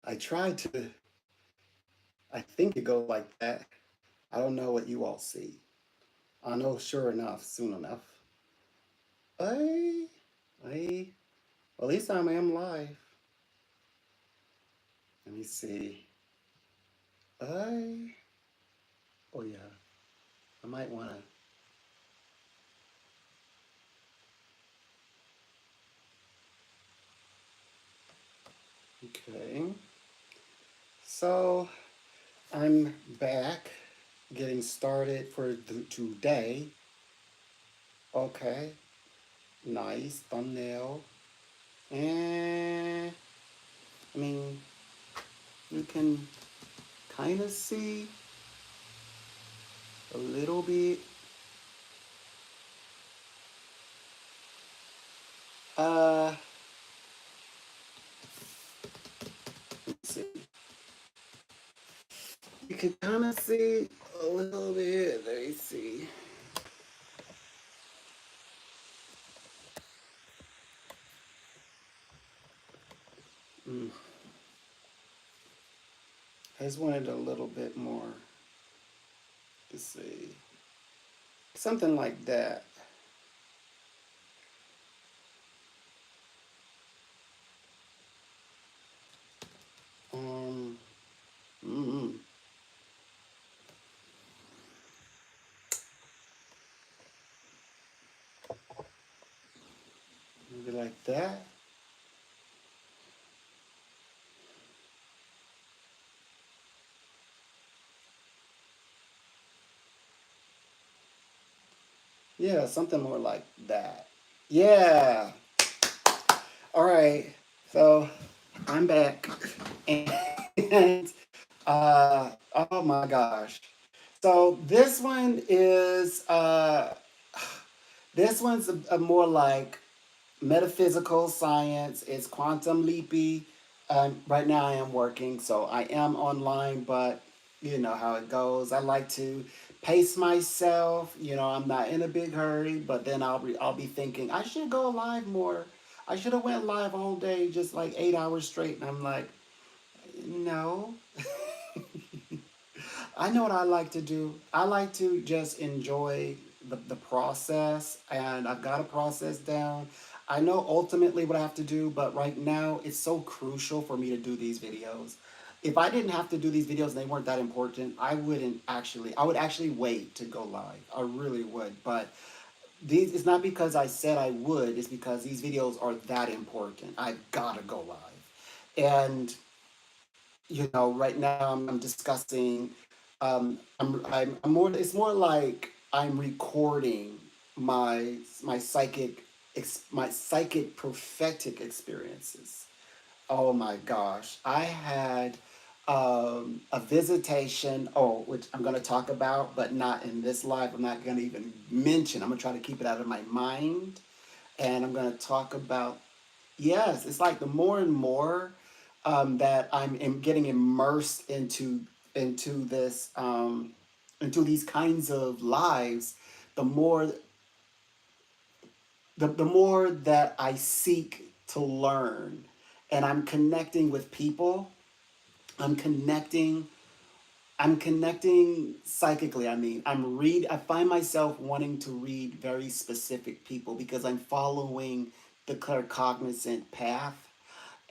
I tried to, I think it goes like that. I don't know what you all see. I know sure enough, soon enough. I, I, well, at least I am live. Let me see. I, oh yeah, I might want to. Okay. So I'm back getting started for today. Okay. Nice thumbnail. And I mean, you can kind of see a little bit. Uh, let's see. You can kind of see a little bit. Let me see. Mm. I just wanted a little bit more to see. Something like that. Um, mm, maybe like that. Yeah, something more like that. Yeah. All right. So I'm back. And oh my gosh. So this one's a more like metaphysical science. It's quantum leapy. Right now I am working, so I am online, but you know how it goes. I like to pace myself. You know, I'm not in a big hurry, but then I'll be thinking I should go live more. I should have went live all day, just like 8 hours straight. And I'm like, no. I know what I like to do. I like to just enjoy the process, and I've got a process down. I know ultimately what I have to do, but right now it's so crucial for me to do these videos. If I didn't have to do these videos and they weren't that important, I would actually wait to go live. I really would. But these, it's not because I said I would, it's because these videos are that important. I've got to go live. And you know, right now I'm discussing. I'm more. It's more like I'm recording my psychic prophetic experiences. Oh my gosh, I had a visitation. Oh, which I'm going to talk about, but not in this live. I'm not going to even mention. I'm going to try to keep it out of my mind, and I'm going to talk about. Yes, it's like the more and more that getting immersed into this into these kinds of lives, the more the more that I seek to learn, and I'm connecting with people. I'm connecting. I'm connecting psychically. I mean, I find myself wanting to read very specific people because I'm following the claircognizant path,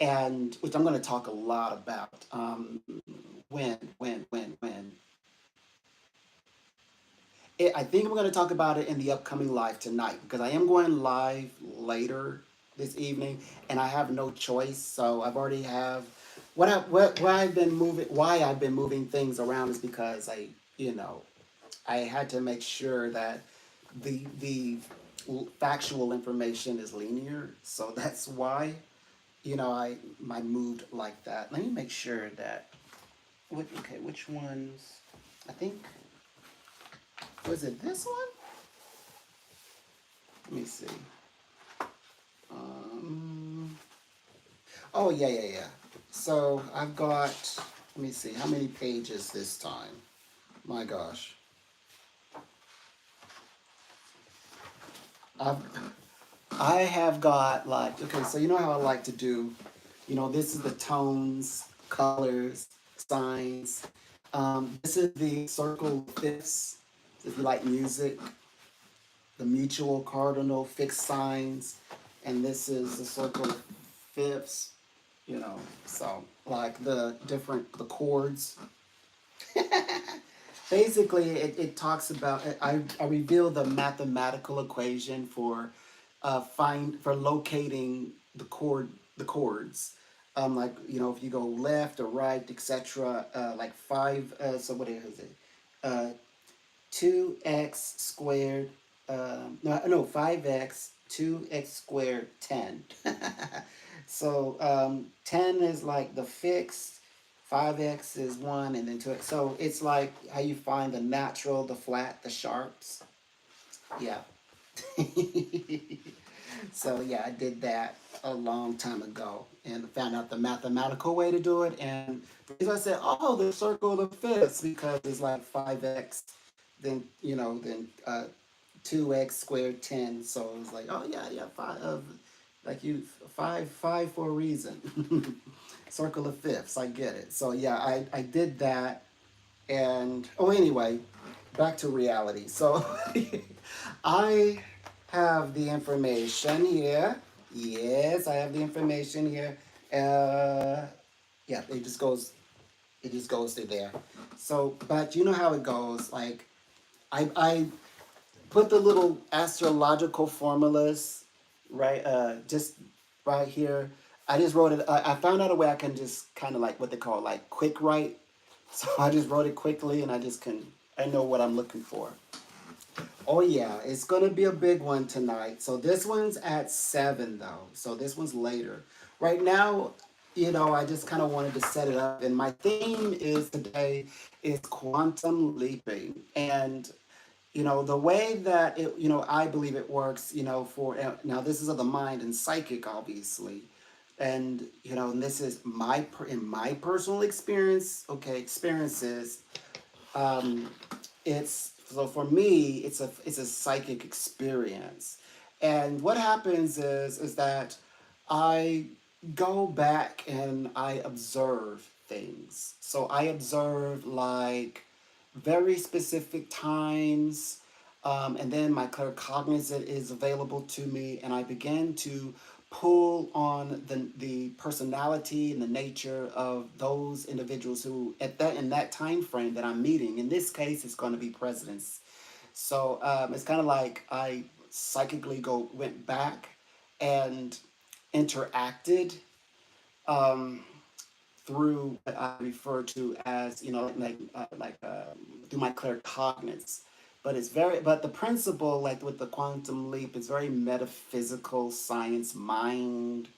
and which I'm going to talk a lot about. When I think I'm going to talk about it in the upcoming live tonight because I am going live later this evening, and I have no choice. So I've already have why I've been moving things around is because you know I had to make sure that the factual information is linear. So that's why I moved like that. Let me make sure that okay, which ones? I think was it this one? Let me see. Um, oh yeah. So I've got. Let me see how many pages this time. My gosh, I've I have got like okay. So you know how I like to do. This is the tones, colors, signs. This is the circle of fifths. If you like music, the mutual cardinal fixed signs, and this is the circle of fifths. So like the chords. Basically, it talks about. I reveal the mathematical equation for locating the chords. Like if you go left or right, etc. Like five. So what is it? Uh, 2x squared. No, 5x 2x squared 10. So 10 is like the fixed. 5x is 1, and then 2x. So it's like how you find the natural, the flat, the sharps. Yeah. So yeah, I did that a long time ago and found out the mathematical way to do it. And the reason I said, oh, the circle of fifths, because it's like 5x, then 2x squared 10. So it was like, oh yeah, five of like you five for a reason. Circle of fifths, I get it. So yeah, I did that. And anyway, back to reality. So I have the information here. Yes, I have the information here. Uh, yeah, it just goes to there. So, but you know how it goes. Like I put the little astrological formulas right, just right here. I just wrote it. I found out a way I can just kind of like what they call like quick write. So I just wrote it quickly, and I know what I'm looking for. Oh yeah, it's gonna be a big one tonight. So this one's at 7 though. So this one's later. Right now, I just kind of wanted to set it up, and my theme is today is quantum leaping, and the way that I believe it works. For now, this is of the mind and psychic, obviously, and and this is in my personal experience. Okay, experiences. Um, it's so for me it's a psychic experience, and what happens is that I go back and I observe things. So I observe like very specific times, and then my claircognizant is available to me, and I begin to pull on the personality and the nature of those individuals who in that time frame that I'm meeting. In this case, it's going to be presidents. So it's kind of like I psychically went back and interacted um, through what I refer to as through my claircognizance. But the principle, like with the quantum leap, is very metaphysical, science, mind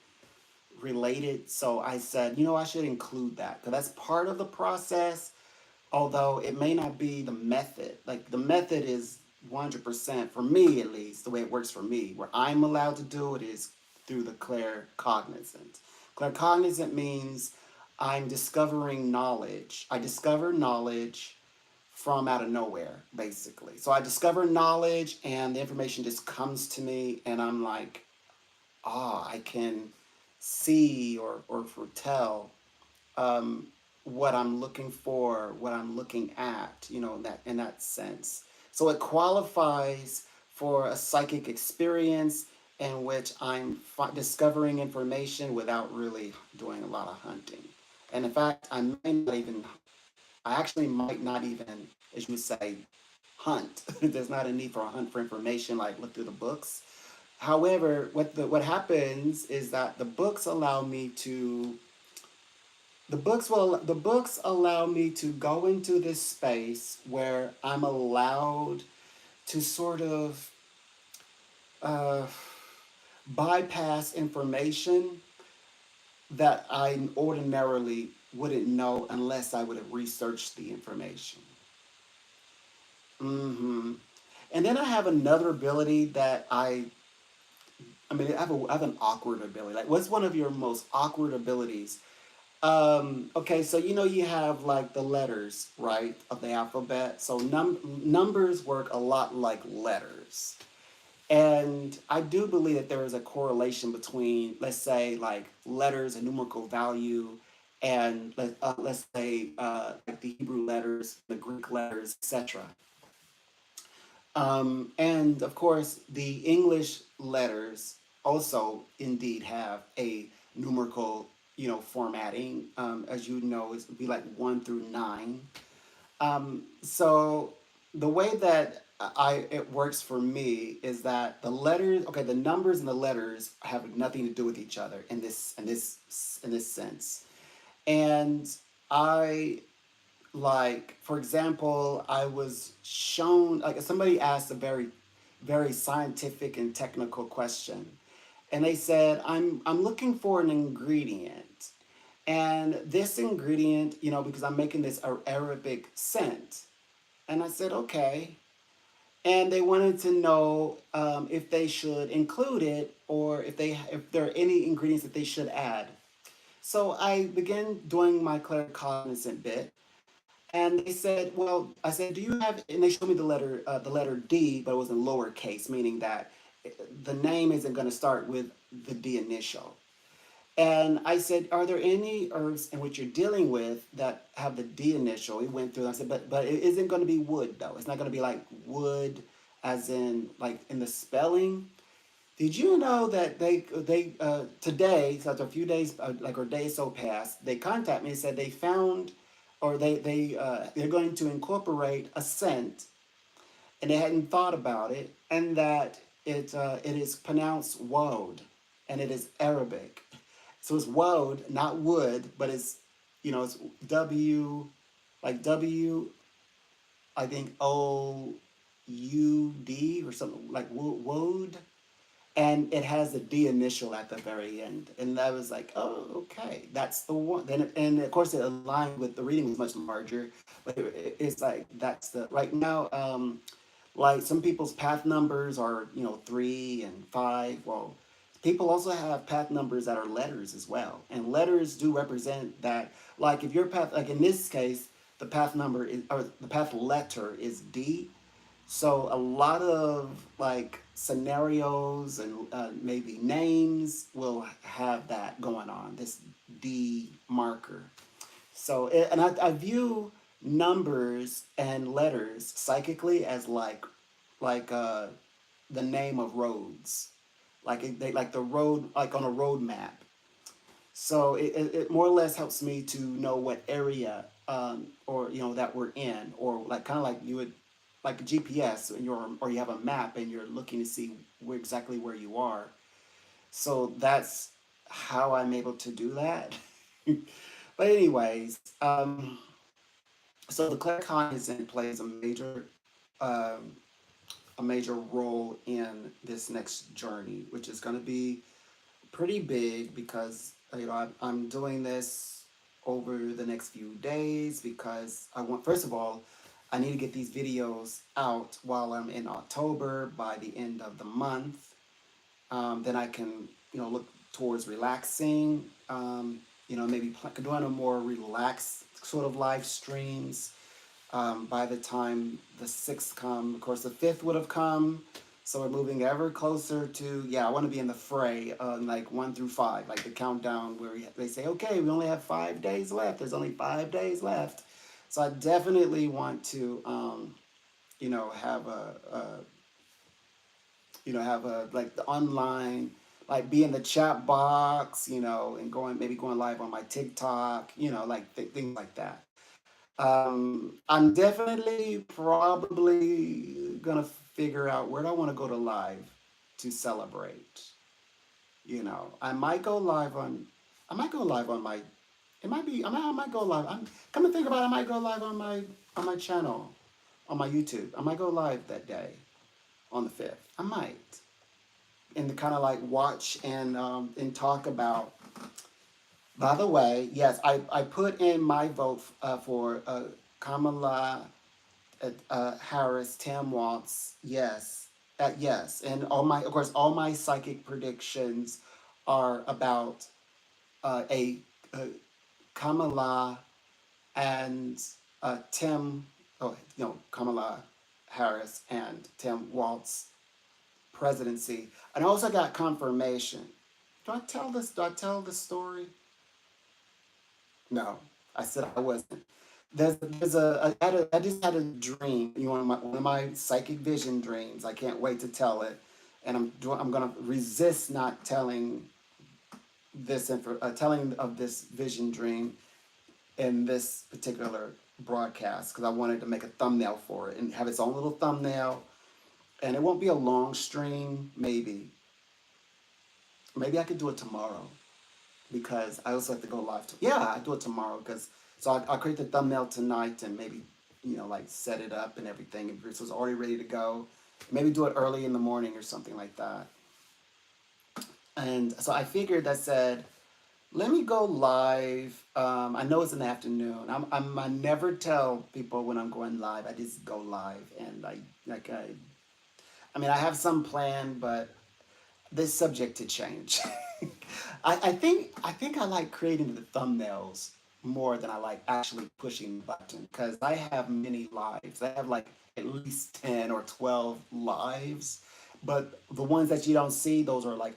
related. So I said, I should include that because that's part of the process, although it may not be the method. Like the method is 100% for me, at least the way it works for me. Where I'm allowed to do it is through the claircognizant. Claircognizant means I'm discovering knowledge. I discover knowledge from out of nowhere, basically. So I discover knowledge, and the information just comes to me, and I'm like, I can see or foretell um, what I'm looking for, what I'm looking at, in that sense. So it qualifies for a psychic experience in which I'm discovering information without really doing a lot of hunting. And in fact, I actually might not even, as you would say, hunt. There's not a need for a hunt for information, like look through the books. However, what happens is that the books allow me to go into this space where I'm allowed to sort of uh, bypass information that I ordinarily wouldn't know unless I would have researched the information. hmm And then I have another ability that I have an awkward ability. Like, what's one of your most awkward abilities? Okay, so you have like the letters, right, of the alphabet. So numbers work a lot like letters. And I do believe that there is a correlation between, let's say, like letters and numerical value, and let's say like the Hebrew letters, the Greek letters, etc. And of course, the English letters also indeed have a numerical, formatting. As you know, it would be like 1 through 9. So the way that it works for me is that the letters, okay, the numbers and the letters have nothing to do with each other in this sense. And I, like, for example, I was shown, like, somebody asked a very very scientific and technical question, and they said, I'm looking for an ingredient, and this ingredient, because I'm making this Arabic scent. And I said, okay. And they wanted to know if they should include it, or if there are any ingredients that they should add. So I began doing my claircognizant bit, and they said, well, I said, do you have? And they showed me the letter D, but it was in lowercase, meaning that the name isn't going to start with the D initial. And I said, are there any herbs in which you're dealing with that have the D initial? He went through. And I said, but it isn't going to be wood though. It's not going to be like wood, as in like in the spelling. Did you know that they today, so after a few days, like, or days so past, they contacted me and said they found, or they're going to incorporate a scent, and they hadn't thought about it, and that it is pronounced woad, and it is Arabic. So it's woad, not wood, but it's W, like W, I think OUD or something like woad, and it has the D initial at the very end. And I was like, oh, okay, that's the one. Then, and of course, it aligned with the reading was much larger, but it's like that's the right now. Like some people's path numbers are 3 and 5. Well, people also have path numbers that are letters as well, and letters do represent that. Like if your path, like in this case, the path number is, or the path letter is D, so a lot of like scenarios and maybe names will have that going on, this D marker. So, and I view numbers and letters psychically as like the name of roads, like they like the road, like on a road map. So it more or less helps me to know what area, or that we're in, or like kind of like you would, like a GPS, and or you have a map and you're looking to see exactly where you are. So that's how I'm able to do that. But anyways, so the claircognizant plays um, a major role in this next journey, which is going to be pretty big because I'm doing this over the next few days because I want, first of all, I need to get these videos out while I'm in October by the end of the month. Then I can look towards relaxing. Maybe doing a more relaxed sort of live streams. By the time the 6th come, of course the 5th would have come. So we're moving ever closer to, yeah, I want to be in the fray, like 1 through 5, like the countdown where they say, okay, we only have 5 days left. There's only 5 days left. So I definitely want to, have a like the online, like be in the chat box, and maybe going live on my TikTok, like things like that. I'm definitely probably gonna figure out where do I want to go to live to celebrate. I might go live on. I might go live on my. It might be. I might go live. I'm come to think about it. I might go live on my channel, on my YouTube. I might go live that day on the 5th. I might, and kind of like watch and talk about. By the way, yes, I put in my vote for Kamala Harris, Tim Waltz, yes, yes, and of course, all my psychic predictions are about a Kamala and Tim, Kamala Harris and Tim Waltz presidency. And I also got confirmation. Do I tell this? Do I tell the story? No, I said I wasn't. There's I just had a dream. You know, one of my psychic vision dreams. I can't wait to tell it, and I'm gonna resist not telling telling of this vision dream in this particular broadcast because I wanted to make a thumbnail for it and have its own little thumbnail. And it won't be a long stream. Maybe I could do it tomorrow because I also have to go live. Yeah, I do it tomorrow because I'll create the thumbnail tonight and maybe like set it up and everything. If it's already ready to go, maybe do it early in the morning or something like that. And so I figured I said, let me go live. I know it's in the afternoon. I never tell people when I'm going live. I just go live and I mean I have some plan, but this subject to change. I think I like creating the thumbnails more than I like actually pushing the button because I have many lives. I have like at least 10 or 12 lives, but the ones that you don't see, those are like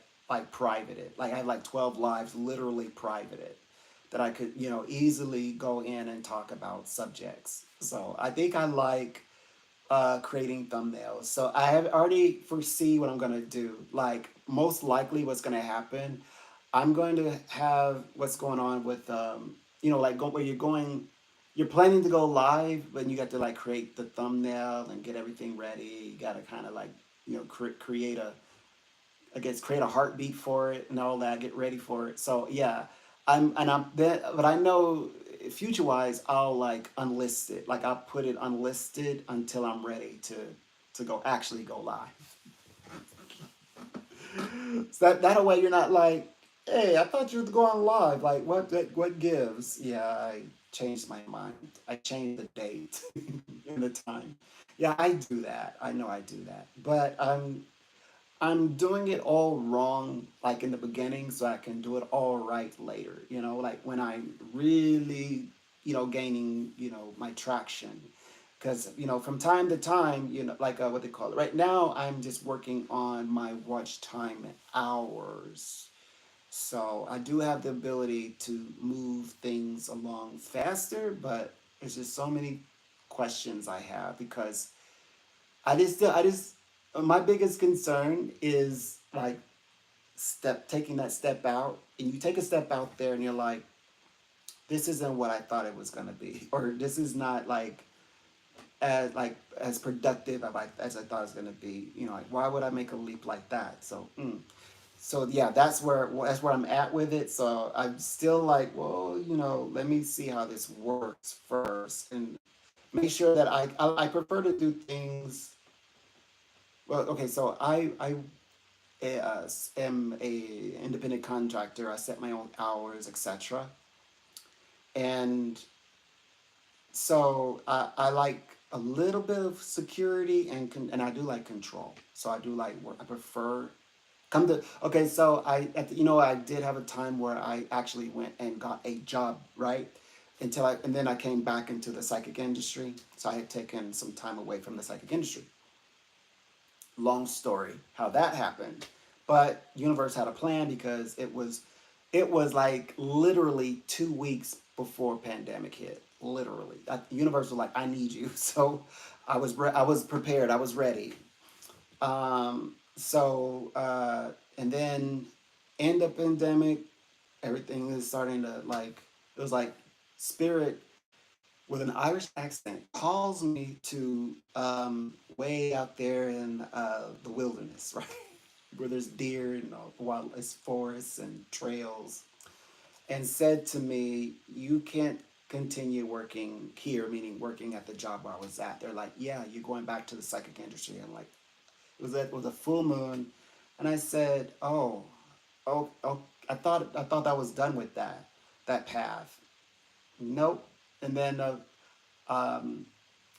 privated. Like I have like 12 lives literally privated that I could, easily go in and talk about subjects. So I think I like creating thumbnails. So I have already foresee what I'm gonna do. Like most likely, what's gonna happen, I'm going to have what's going on with like where you're planning to go live, but you got to like create the thumbnail and get everything ready. You got to kind of like create a I guess create a heartbeat for it and all that. Get ready for it. So yeah, I'm then, but I know future wise, I'll like unlist it. Like I'll put it unlisted until I'm ready to go actually go live. So that way you're not like, hey, I thought you were going live. Like what gives? Yeah, I changed my mind. I changed the date and the time. Yeah, I do that. I know I do that. But I'm doing it all wrong, like in the beginning, so I can do it all right later. Like when I'm really, gaining, my traction. Because, from time to time, like what they call it. Right now, I'm just working on my watch time hours. So I do have the ability to move things along faster, but there's just so many questions I have because I just, my biggest concern is like taking that step out, and you take a step out there, and you're this isn't what I thought it was gonna be, or this is not as productive as I thought it was gonna be. Like why would I make a leap like that? So yeah, that's where I'm at with it. So I'm still like, well, let me see how this works first, and make sure that I prefer to do things. Well, okay, so I am a independent contractor. I set my own hours, etc. And so I like a little bit of security and I do like control. So I do like work. I prefer come to okay. So I did have a time where I actually went and got a job, right, and then I came back into the psychic industry. So I had taken some time away from the psychic industry. Long story how that happened, but universe had a plan because it was like literally 2 weeks before pandemic hit. Literally, universe was like, I need you. So I was prepared, I was ready. And then end of pandemic, everything is starting to like, it was like spirit with an Irish accent calls me to way out there in the wilderness, right? Where there's deer and wild, it's forests and trails, and said to me, "You can't continue working here," meaning working at the job where I was at. They're like, "Yeah, you're going back to the psychic industry." And like, it was a full moon, and I said, "Oh, I thought I was done with that path." Nope. And then um,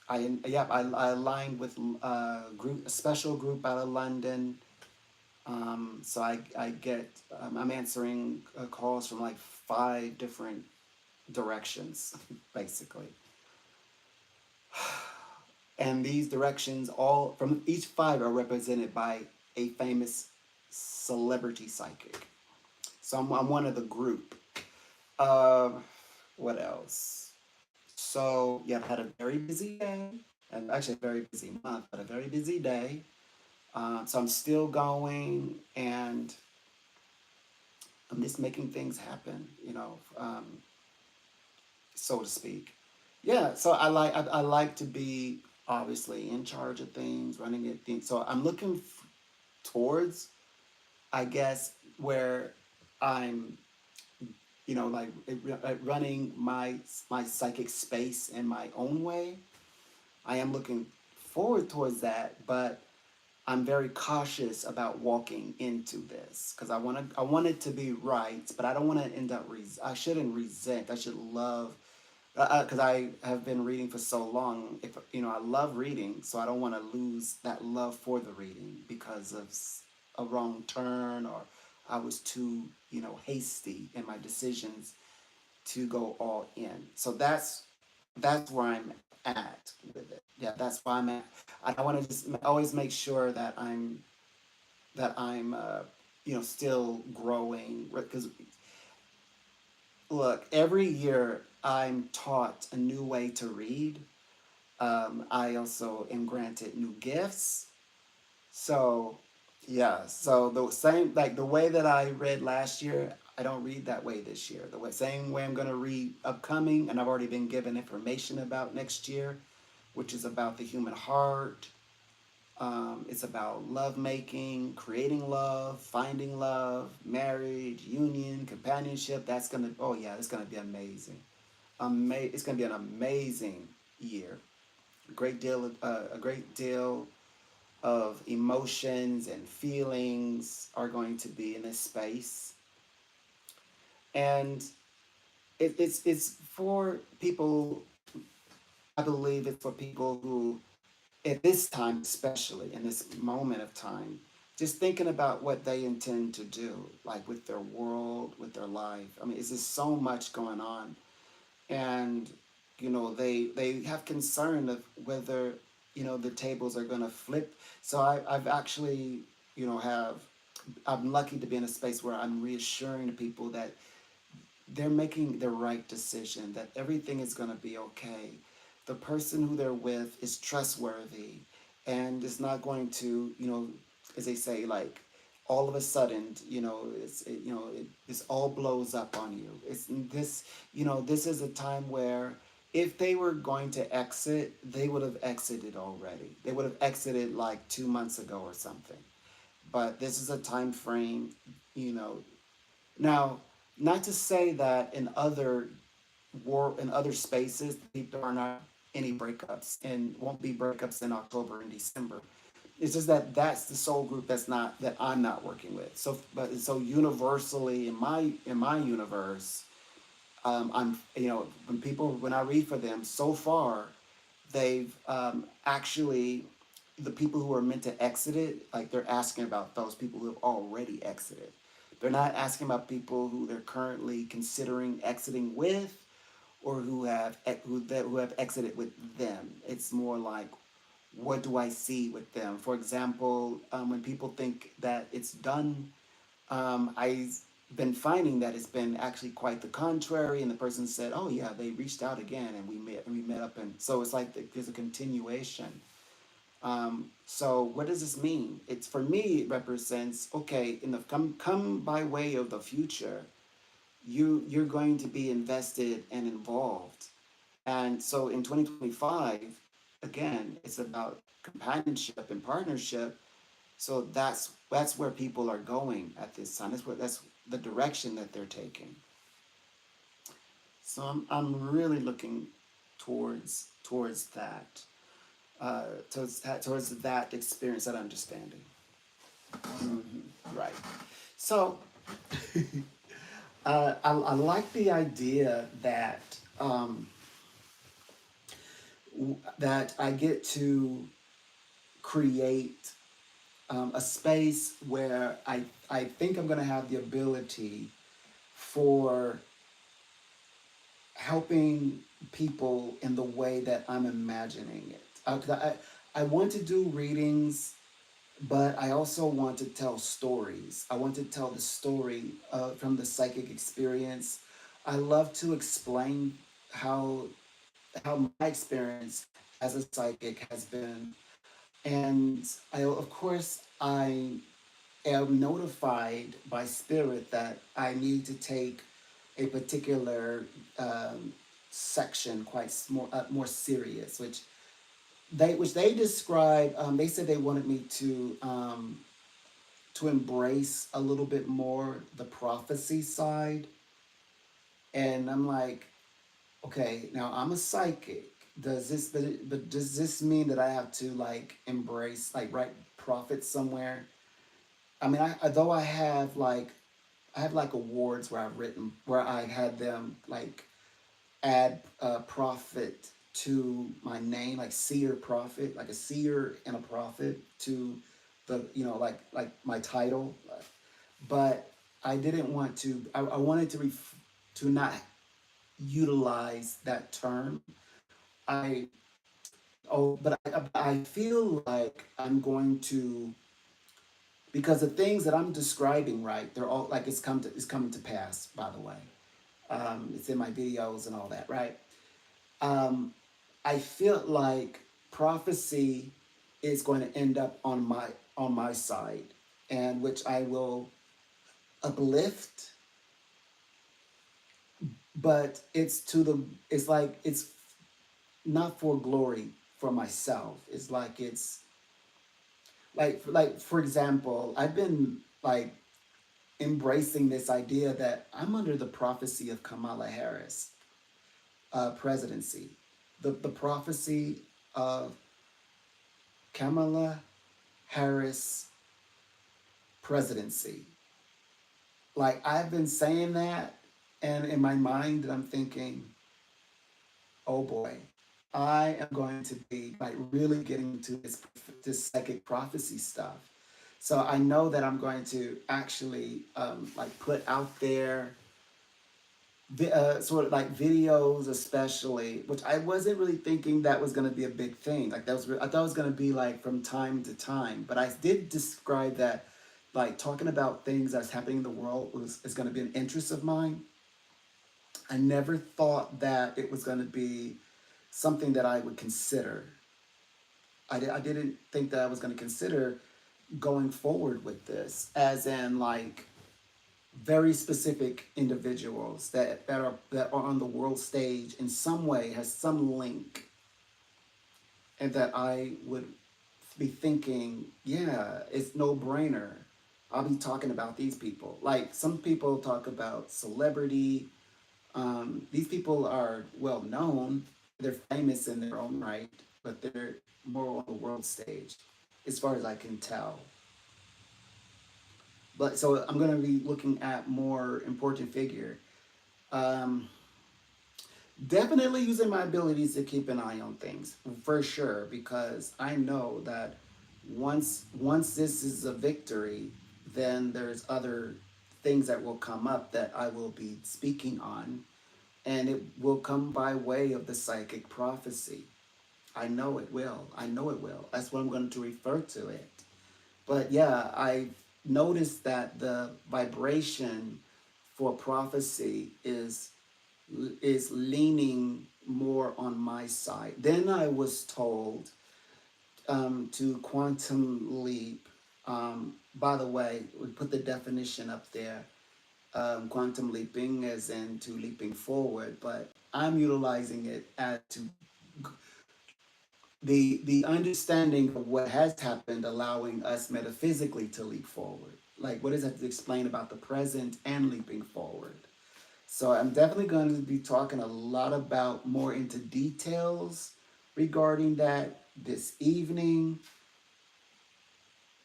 I aligned with a special group out of London. So I get I'm answering calls from like 5 different directions, basically. And these directions, all from each 5 are represented by a famous celebrity psychic. So I'm one of the group. Uh, what else? So yeah, I've had a very busy day, and actually a very busy month, but a very busy day. So I'm still going, and I'm just making things happen, so to speak. Yeah, so I like to be obviously in charge of things, running it things. So I'm looking towards, I guess, where I'm, like running my psychic space in my own way. I am looking forward towards that, but I'm very cautious about walking into this because I want it to be right, but I don't want to end up I shouldn't resent. I should love because I have been reading for so long. If I love reading, so I don't want to lose that love for the reading because of a wrong turn, or I was too hasty in my decisions to go all in. So that's where I'm at with it. Yeah, that's why I'm at. I want to just always make sure that I'm still growing because look, every year I'm taught a new way to read. I also am granted new gifts. So, yeah, so the same, like the way that I read last year, I don't read that way this year. Same way I'm going to read upcoming, and I've already been given information about next year, which is about the human heart. It's about love making, creating love, finding love, marriage, union, companionship. Oh yeah, it's gonna be amazing. It's gonna be an amazing year. A great deal of emotions and feelings are going to be in this space, and it's for people. I believe it's for people who, at this time, especially in this moment of time, just thinking about what they intend to do, like with their world, with their life. I mean, it's just so much going on, and they have concern of whether the tables are going to flip. So I've actually have I'm lucky to be in a space where I'm reassuring people that they're making the right decision, that everything is going to be okay. The person who they're with is trustworthy and is not going to, as they say, like all of a sudden, this all blows up on you. This is a time where if they were going to exit, they would have exited already. They would have exited like 2 months ago or something. But this is a time frame, you know, now, not to say that in other spaces there are not any breakups and won't be breakups in October and December. It's just that that's the soul group that I'm not working with. So universally in my universe, I'm when I read for them so far, they've actually the people who are meant to exit it, like they're asking about those people who have already exited. They're not asking about people who they're currently considering exiting with, or who have exited with them. It's more like, what do I see with them? For example, when people think that it's done, I've been finding that it's been actually quite the contrary, and the person said, "Oh yeah, they reached out again, and we met up," and so it's like there's a continuation. So what does this mean? It's for me. It represents, okay, in the come by way of the future, you're going to be invested and involved, and so in 2025, again, it's about companionship and partnership. So that's where people are going at this time. That's the direction that they're taking. So I'm really looking towards that, towards that experience, that understanding. Right. So I like the idea that I get to create a space where I think I'm going to have the ability for helping people in the way that I'm imagining it. 'Cause I want to do readings but I also want to tell stories. I want to tell the story from the psychic experience. I love to explain how my experience as a psychic has been, and of course I am notified by spirit that I need to take a particular um, section quite more serious, which they describe. They said they wanted me to embrace a little bit more the prophecy side, and I'm like, okay, now I'm a psychic. But does this mean that I have to like embrace like write prophets somewhere? I mean, though I have like awards where I've written where I had them like add prophet to my name, like seer prophet, like a seer and a prophet to the like my title, but I didn't want to. I wanted to not utilize that term. I but I feel like I'm going to, because the things that I'm describing, right? They're all like it's coming to pass. By the way, it's in my videos and all that, right? Um, I feel like prophecy is going to end up on my side, and which I will uplift, but it's like it's not for glory for myself. It's like for example, I've been like embracing this idea that I'm under the prophecy of Kamala Harris presidency, the prophecy of Kamala Harris presidency. Like I've been saying that, and in my mind, I'm thinking, oh boy, I am going to be like really getting into this psychic prophecy stuff. So I know that I'm going to actually like put out there sort of like videos, especially, which I wasn't really thinking that was going to be a big thing. Like I thought it was going to be like from time to time, but I did describe that like talking about things that's happening in the world is going to be an interest of mine. I never thought that it was going to be something that I would consider. I didn't think that I was going to consider going forward with this, as in like very specific individuals that are on the world stage in some way, has some link, and that I would be thinking, yeah, it's no brainer. I'll be talking about these people. Like some people talk about celebrity. These people are well known. They're famous in their own right, but they're more on the world stage, as far as I can tell. But so I'm going to be looking at more important figure. Um, Definitely using my abilities to keep an eye on things for sure, because I know that once this is a victory, then there's other things that will come up that I will be speaking on, and it will come by way of the psychic prophecy. I know it will. I know it will. That's what I'm going to refer to it. But yeah, I noticed that the vibration for prophecy is leaning more on my side. Then I was told to quantum leap. By the way, we put the definition up there. Quantum leaping as in to leaping forward, but I'm utilizing it as to the understanding of what has happened, allowing us metaphysically to leap forward. Like, what does that explain about the present and leaping forward? So I'm definitely going to be talking a lot about more into details regarding that this evening.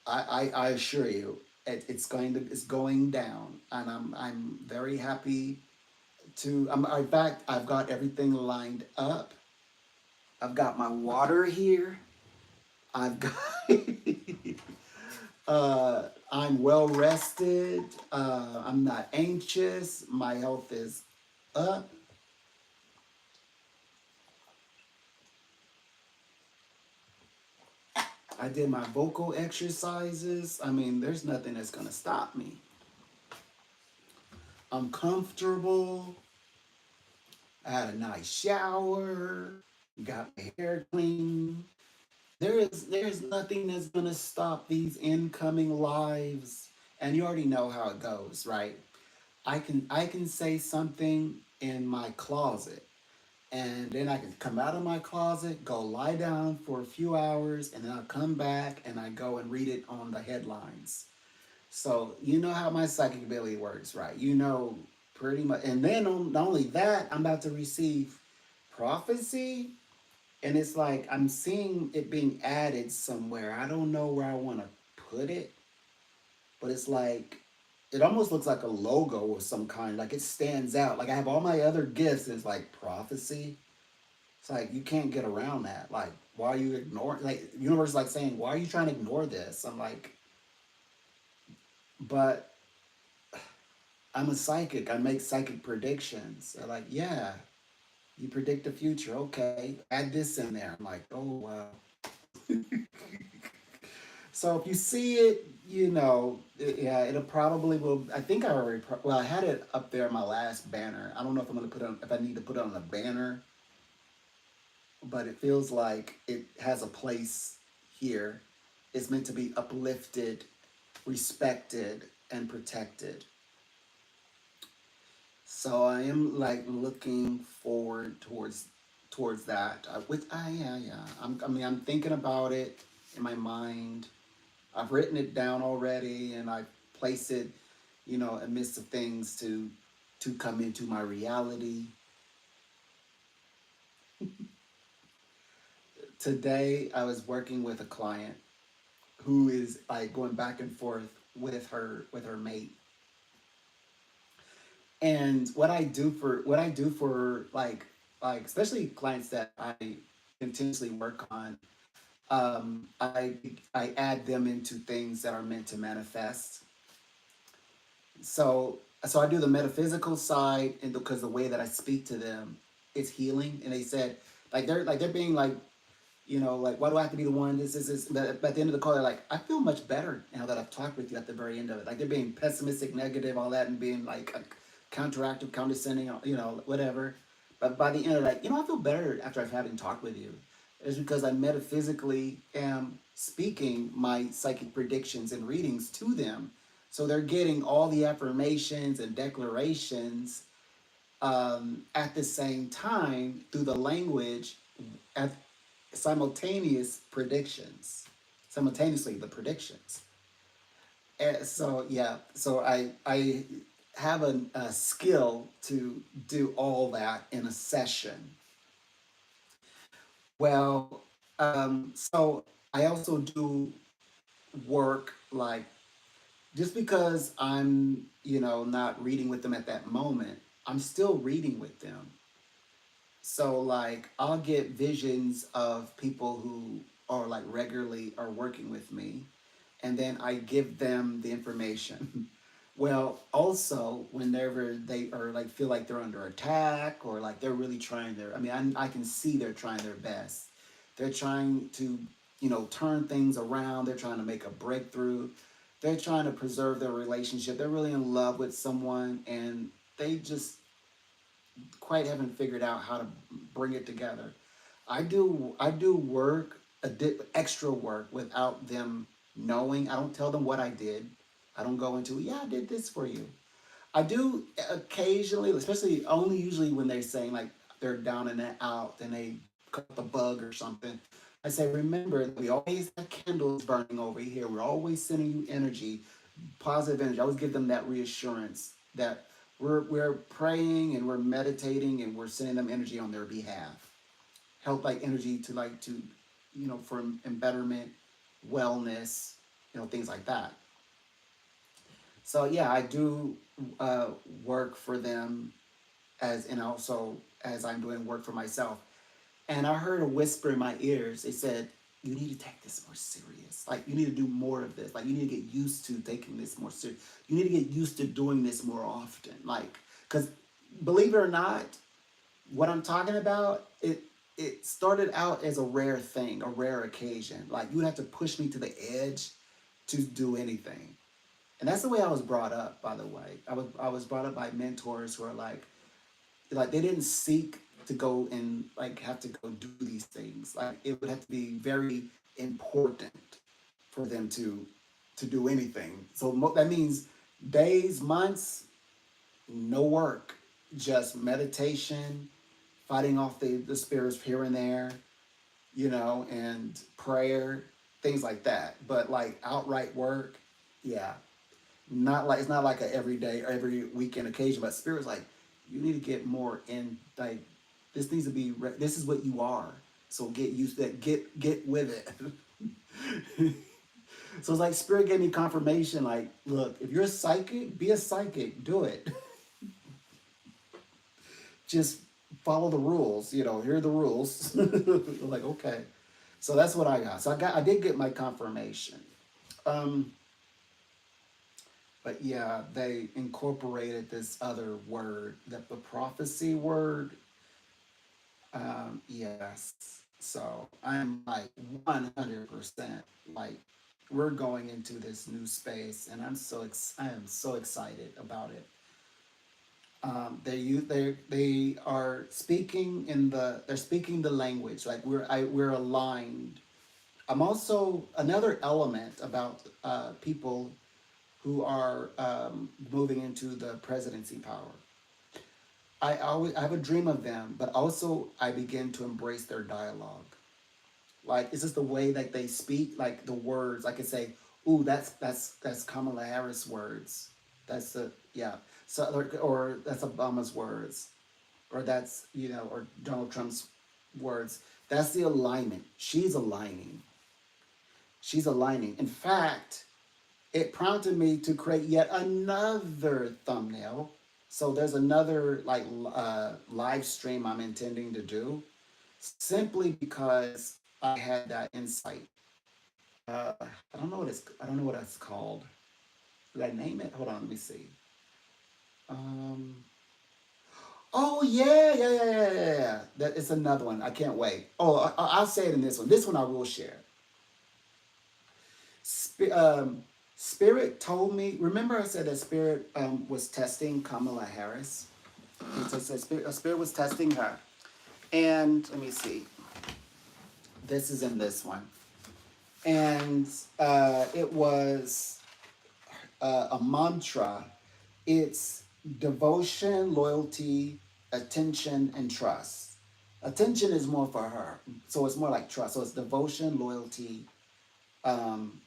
I assure you, it's going down, and I'm very happy to. In fact, I've got everything lined up. I've got my water here. I've got. I'm well rested. I'm not anxious. My health is up. I did my vocal exercises. I mean, there's nothing that's gonna stop me. I'm comfortable. I had a nice shower. Got my hair clean. There's nothing that's gonna stop these incoming lives. And you already know how it goes, right? I can say something in my closet, and then I can come out of my closet, go lie down for a few hours, and then I'll come back and I go and read it on the headlines. So you know how my psychic ability works, right? You know pretty much. And then not only that, I'm about to receive prophecy, and it's like I'm seeing it being added somewhere. I don't know where I want to put it, but it's like it almost looks like a logo of some kind. Like it stands out. Like I have all my other gifts, and it's like prophecy. It's like you can't get around that. Like why are you ignoring? Like universe is like saying, why are you trying to ignore this? I'm like, but I'm a psychic. I make psychic predictions. They're like, yeah, you predict the future. Okay, add this in there. I'm like, oh wow. So if you see it, yeah, it'll probably will. I think I already. Well, I had it up there in my last banner. I don't know if I'm gonna put it on. If I need to put it on a banner, but it feels like it has a place here. It's meant to be uplifted, respected, and protected. So I am like looking forward towards that. Which yeah. I mean I'm thinking about it in my mind. I've written it down already, and I place it, amidst the things to come into my reality. Today, I was working with a client who is like going back and forth with her mate, and what I do for like especially clients that I continuously work on, I add them into things that are meant to manifest. So I do the metaphysical side, and because the way that I speak to them is healing. And they said like they're being like, like, why do I have to be the one? This. But at the end of the call, they're like, I feel much better now that I've talked with you at the very end of it. Like they're being pessimistic, negative, all that, and being like counteractive, condescending, whatever. But by the end of like, I feel better after I've having talked with you. It's because I metaphysically am speaking my psychic predictions and readings to them. So they're getting all the affirmations and declarations at the same time through the language at simultaneous predictions, simultaneously the predictions. And so yeah, so I have a skill to do all that in a session. Well, so I also do work like just because I'm not reading with them at that moment, I'm still reading with them. So like I'll get visions of people who are like regularly are working with me, and then I give them the information. Well, also whenever they are like feel like they're under attack or like they're really trying their, I mean, I can see they're trying their best. They're trying to, turn things around. They're trying to make a breakthrough. They're trying to preserve their relationship. They're really in love with someone, and they just quite haven't figured out how to bring it together. I do work extra work without them knowing. I don't tell them what I did. I don't go into, yeah, I did this for you. I do occasionally, especially only usually when they're saying like they're down and out and they cut the bug or something. I say, remember, we always have candles burning over here. We're always sending you energy, positive energy. I always give them that reassurance that we're praying and we're meditating and we're sending them energy on their behalf. Help like energy to for embetterment, wellness, things like that. So yeah, I do work for them and also as I'm doing work for myself. And I heard a whisper in my ears. They said, "You need to take this more serious. Like you need to do more of this. Like you need to get used to taking this more serious. You need to get used to doing this more often. Like, because believe it or not, what I'm talking about, it started out as a rare thing, a rare occasion. Like you have to push me to the edge to do anything. And that's the way I was brought up, by the way. I was brought up by mentors who are like they didn't seek to go and like have to go do these things. Like it would have to be very important for them to do anything. So that means days, months, no work, just meditation, fighting off the spirits here and there, and prayer, things like that. But like outright work, yeah, not like it's not like a everyday or every weekend occasion. But spirits like you need to get more in. Like this needs to be. This is what you are. So get used to that. Get with it. So it's like spirit gave me confirmation. Like, look, if you're a psychic, be a psychic. Do it. Just follow the rules. Here are the rules. Like, okay. So that's what I got. So I did get my confirmation. Um, but yeah, they incorporated this other word, the prophecy word. Yes. So I'm like 100% like we're going into this new space, and I am so excited about it. They are speaking they're speaking the language, like we're aligned. I'm also another element about people who are moving into the presidency power. I have a dream of them, but also I begin to embrace their dialogue. Like it's just the way that they speak, like the words. I could say, "Ooh, that's Kamala Harris words. That's the yeah." So or that's Obama's words, or that's or Donald Trump's words. That's the alignment. She's aligning. She's aligning. In fact, it prompted me to create yet another thumbnail. So there's another like live stream I'm intending to do, simply because I had that insight. I don't know what it's called. Did I name it? Hold on, let me see. Um, oh yeah. That it's another one. I can't wait. Oh, I'll say it in this one. This one I will share. Sp- um, Spirit told me. Remember, I said that Spirit was testing Kamala Harris. So Spirit was testing her, and let me see. This is in this one, and it was a mantra. It's devotion, loyalty, attention, and trust. Attention is more for her, so it's more like trust. So it's devotion, loyalty, um,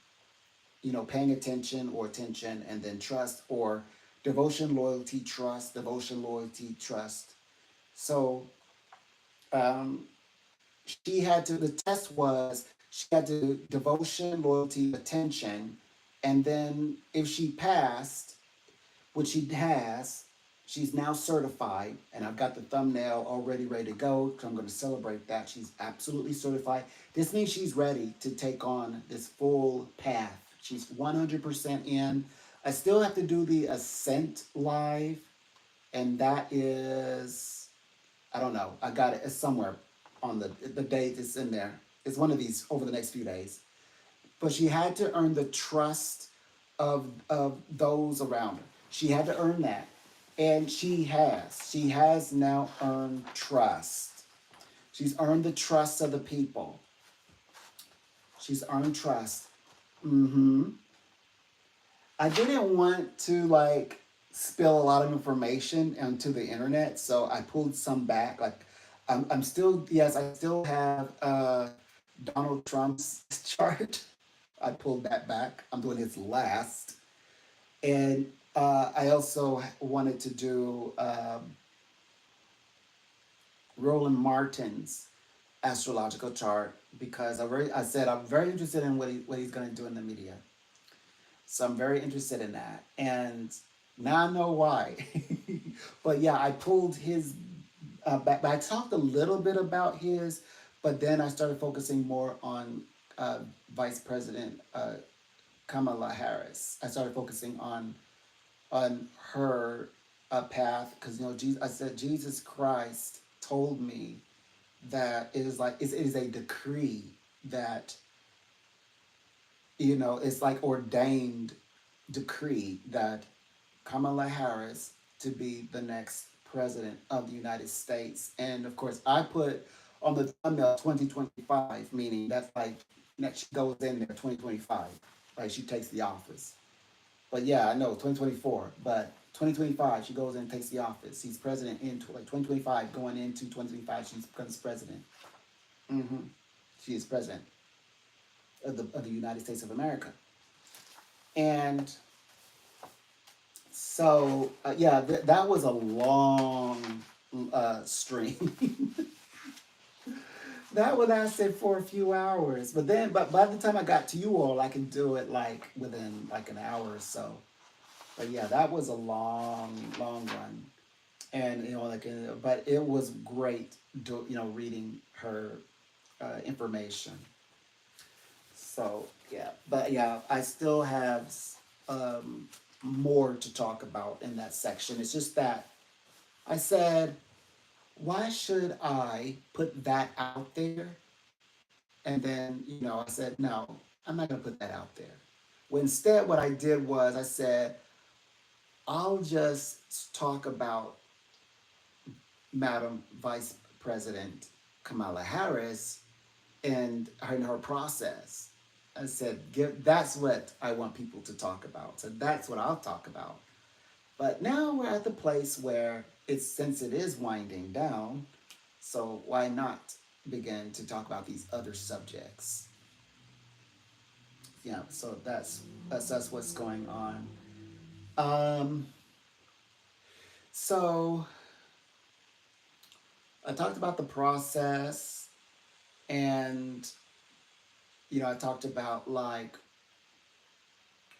paying attention or attention, and then trust, or devotion, loyalty, trust, devotion, loyalty, trust. So um, the test was she had to devotion, loyalty, attention, and then if she passed, which she has, she's now certified, and I've got the thumbnail already ready to go, because I'm going to celebrate that. She's absolutely certified. This means she's ready to take on this full path. She's 100% in. I still have to do the Ascent live, and that is, I don't know. I got it. It's somewhere on the date. It's in there. It's one of these over the next few days. But she had to earn the trust of those around her. She had to earn that. And she has. She has now earned trust. She's earned the trust of the people. She's earned trust. Mm-hmm. I didn't want to like spill a lot of information onto the internet, so I pulled some back. Like I'm still, yes, I still have Donald Trump's chart. I pulled that back. I'm doing his last. And I also wanted to do Roland Martin's astrological chart, because I said I'm very interested in what he's going to do in the media. So I'm very interested in that. And now I know why. But yeah, I pulled his back. I talked a little bit about his, but then I started focusing more on Vice President Kamala Harris. I started focusing on her path, because Jesus, I said Jesus Christ told me that it is like it is a decree that it's like ordained decree that Kamala Harris to be the next president of the United States. And of course, I put on the thumbnail 2025, meaning that's like next she goes in there 2025, like she takes the office. But yeah, I know 2024, but 2025 she goes in and takes the office. She's president in like 2025, going into 2025 she becomes president. Mm-hmm. She is president of the United States of America. And so yeah, that was a long stream. That would lasted for a few hours, but by the time I got to you all, I could do it like within like an hour or so. But yeah, that was a long one, and but it was great, reading her information. So yeah, but yeah, I still have um, more to talk about in that section. It's just that I said, why should I put that out there? And then, I said, no, I'm not going to put that out there. Well, instead, what I did was I said, I'll just talk about Madam Vice President Kamala Harris and her process. I said, that's what I want people to talk about. So that's what I'll talk about. But now we're at the place where since it is winding down, so why not begin to talk about these other subjects? Yeah, so that's what's going on. Um, so I talked about the process, and I talked about like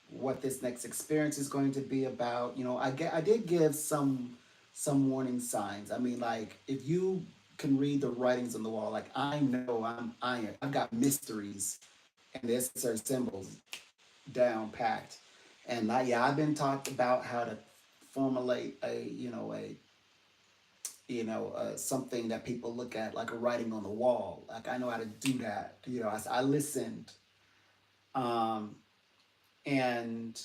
what this next experience is going to be about. I did give some warning signs. I mean, like if you can read the writings on the wall, like I know I've got mysteries and there's certain symbols down packed. And I've been taught about how to formulate something that people look at like a writing on the wall. Like I know how to do that. I listened, um, and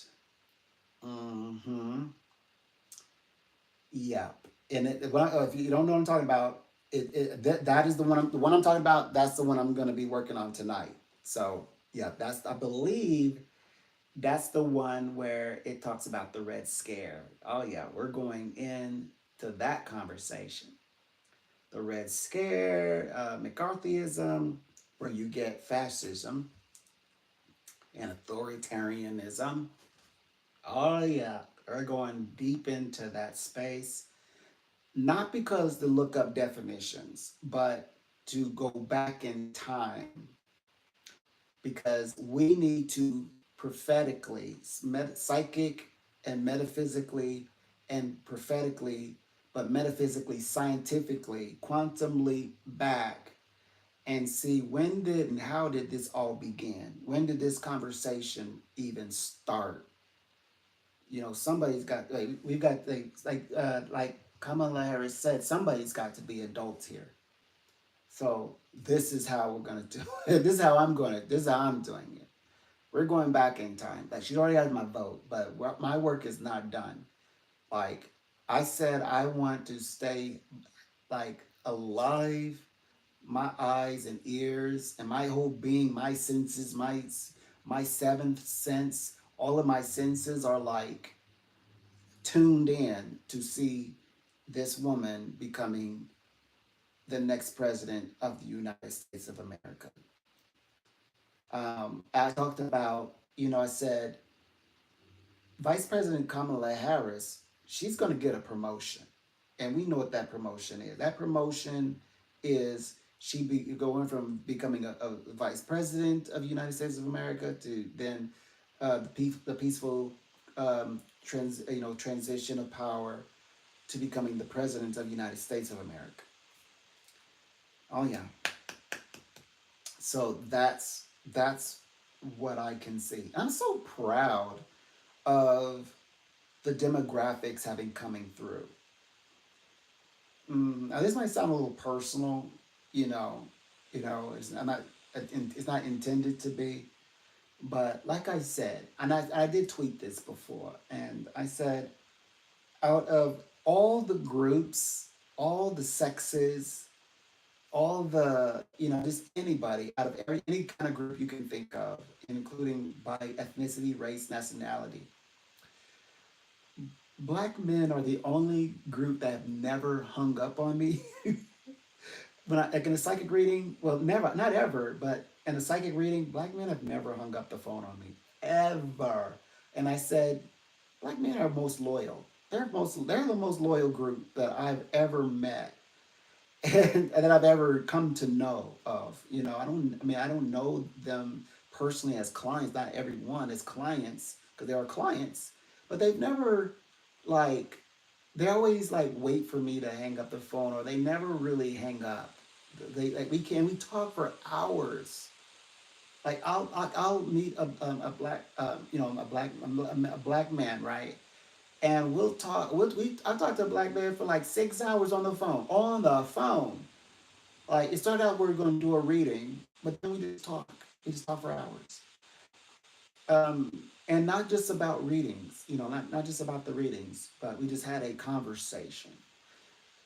mm-hmm, yeah. And if you don't know what I'm talking about, that is the one I'm talking about. That's the one I'm going to be working on tonight. So yeah, I believe that's the one where it talks about the Red Scare. Oh yeah, we're going into that conversation. The Red Scare, McCarthyism, where you get fascism and authoritarianism. Oh yeah, we're going deep into that space. Not because to look up definitions, but to go back in time because we need to prophetically, psychic and metaphysically and prophetically, but metaphysically, scientifically, quantum leap back and see when did and how did this all begin? When did this conversation even start? Somebody's got we've got things like Kamala Harris said, somebody's got to be adults here. So this is how we're gonna do it. This is how I'm doing it. We're going back in time. Like she already has my vote, but my work is not done. Like I said, I want to stay like alive, my eyes and ears and my whole being, my senses, my seventh sense, all of my senses are like tuned in to see this woman becoming the next president of the United States of America. I talked about, I said, Vice President Kamala Harris, she's going to get a promotion. And we know what that promotion is. That promotion is she be going from becoming a vice president of the United States of America to then the peaceful transition of power to becoming the president of the United States of America. Oh yeah. So that's what I can see. I'm so proud of the demographics having coming through. Now this might sound a little personal, you know, it's not intended to be. But like I said, and I did tweet this before, and I said, out of all the groups, all the sexes, all the, just anybody, out of any kind of group you can think of, including by ethnicity, race, nationality, black men are the only group that have never hung up on me. When I, like in a psychic reading, well, never, not ever, but in a psychic reading, black men have never hung up the phone on me, ever. And I said, black men are most loyal. They're the most loyal group that I've ever met, and that I've ever come to know of. I don't know them personally as clients. Not everyone as clients, because there are clients, but they've never, like, they always like wait for me to hang up the phone, or they never really hang up. They like we talk for hours. Like I'll meet a black a black man, right, and we'll talk. I talked to a black man for like 6 hours on the phone. On the phone. Like it started out we are going to do a reading, but then we just talk. We just talk for hours. And not just about readings, not just about the readings, but we just had a conversation.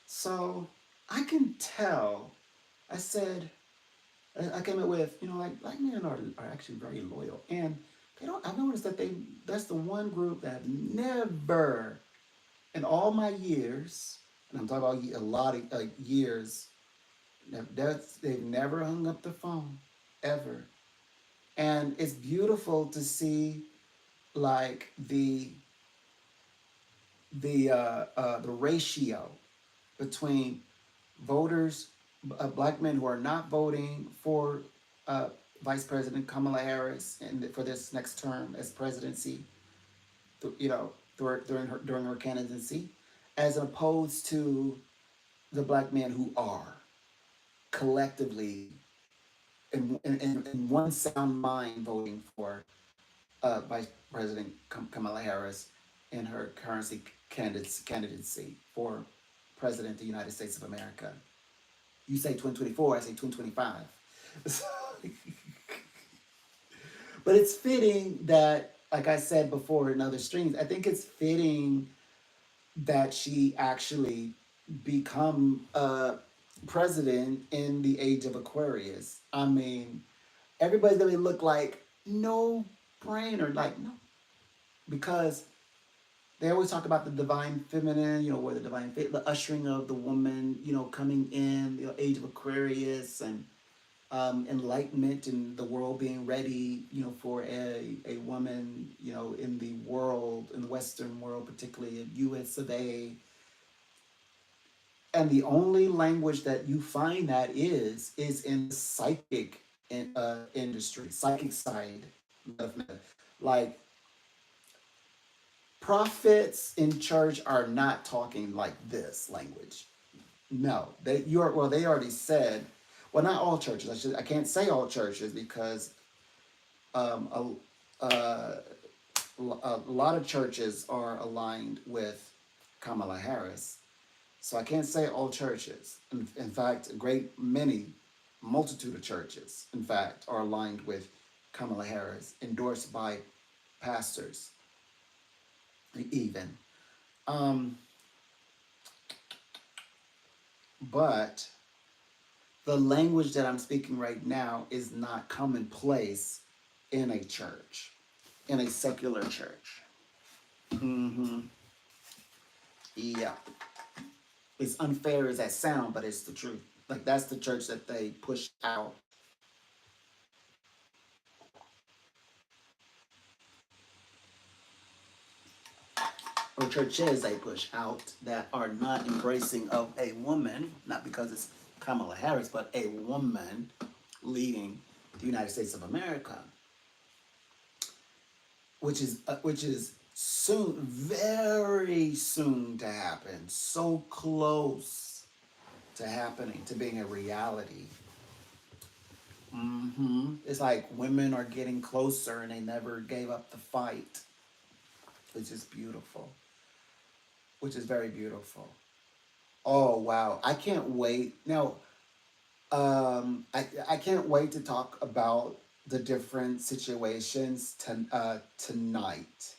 So I can tell. I said, I came up with, like black men are actually very loyal, and they don't. I've noticed that that's the one group that never, in all my years, and I'm talking about a lot of years, they've never hung up the phone, ever. And it's beautiful to see, like the ratio between voters, black men who are not voting for uh, Vice President Kamala Harris and for this next term as presidency, during her candidacy, as opposed to the black men who are collectively in one sound mind voting for Vice President Kamala Harris in her currency candidacy for President of the United States of America. You say 2024, I say 2025. So, but it's fitting that, like I said before in other streams, I think it's fitting that she actually become president in the age of Aquarius. I mean, everybody's gonna look like no brainer, like no, because they always talk about the divine feminine, where the the ushering of the woman, coming in, age of Aquarius, and enlightenment and the world being ready, for a woman, in the world, in the Western world, particularly in US of A. And the only language that you find that is in the psychic industry, psychic side. Like, prophets in church are not talking like this language. No, they already said. Well, not all churches. I can't say all churches because um, a, a lot of churches are aligned with Kamala Harris. So I can't say all churches. In fact, a great many, multitude of churches, in fact, are aligned with Kamala Harris, endorsed by pastors, even. Um, but the language that I'm speaking right now is not commonplace in a church, in a secular church. Mm-hmm. Yeah. It's unfair as that sound, but it's the truth. Like, that's the church that they push out. Or churches they push out that are not embracing of a woman, not because it's Kamala Harris, but a woman leading the United States of America, which is soon, very soon to happen, so close to happening, to being a reality. It's like women are getting closer and they never gave up the fight, which is beautiful, which is very beautiful. Oh, wow. I can't wait. Now, I can't wait to talk about the different situations tonight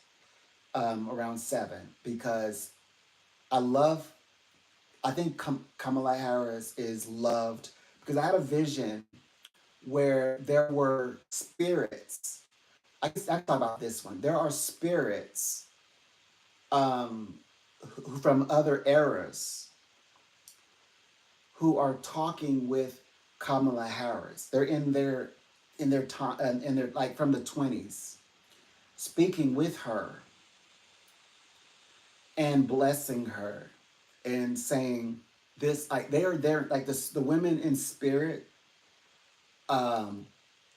around 7 because I love, I think Kamala Harris is loved because I had a vision where there were spirits. I talk about this one. There are spirits um, from other eras who are talking with Kamala Harris. They're in their time in their like from the 20s, speaking with her and blessing her and saying this like they are there like this the women in spirit um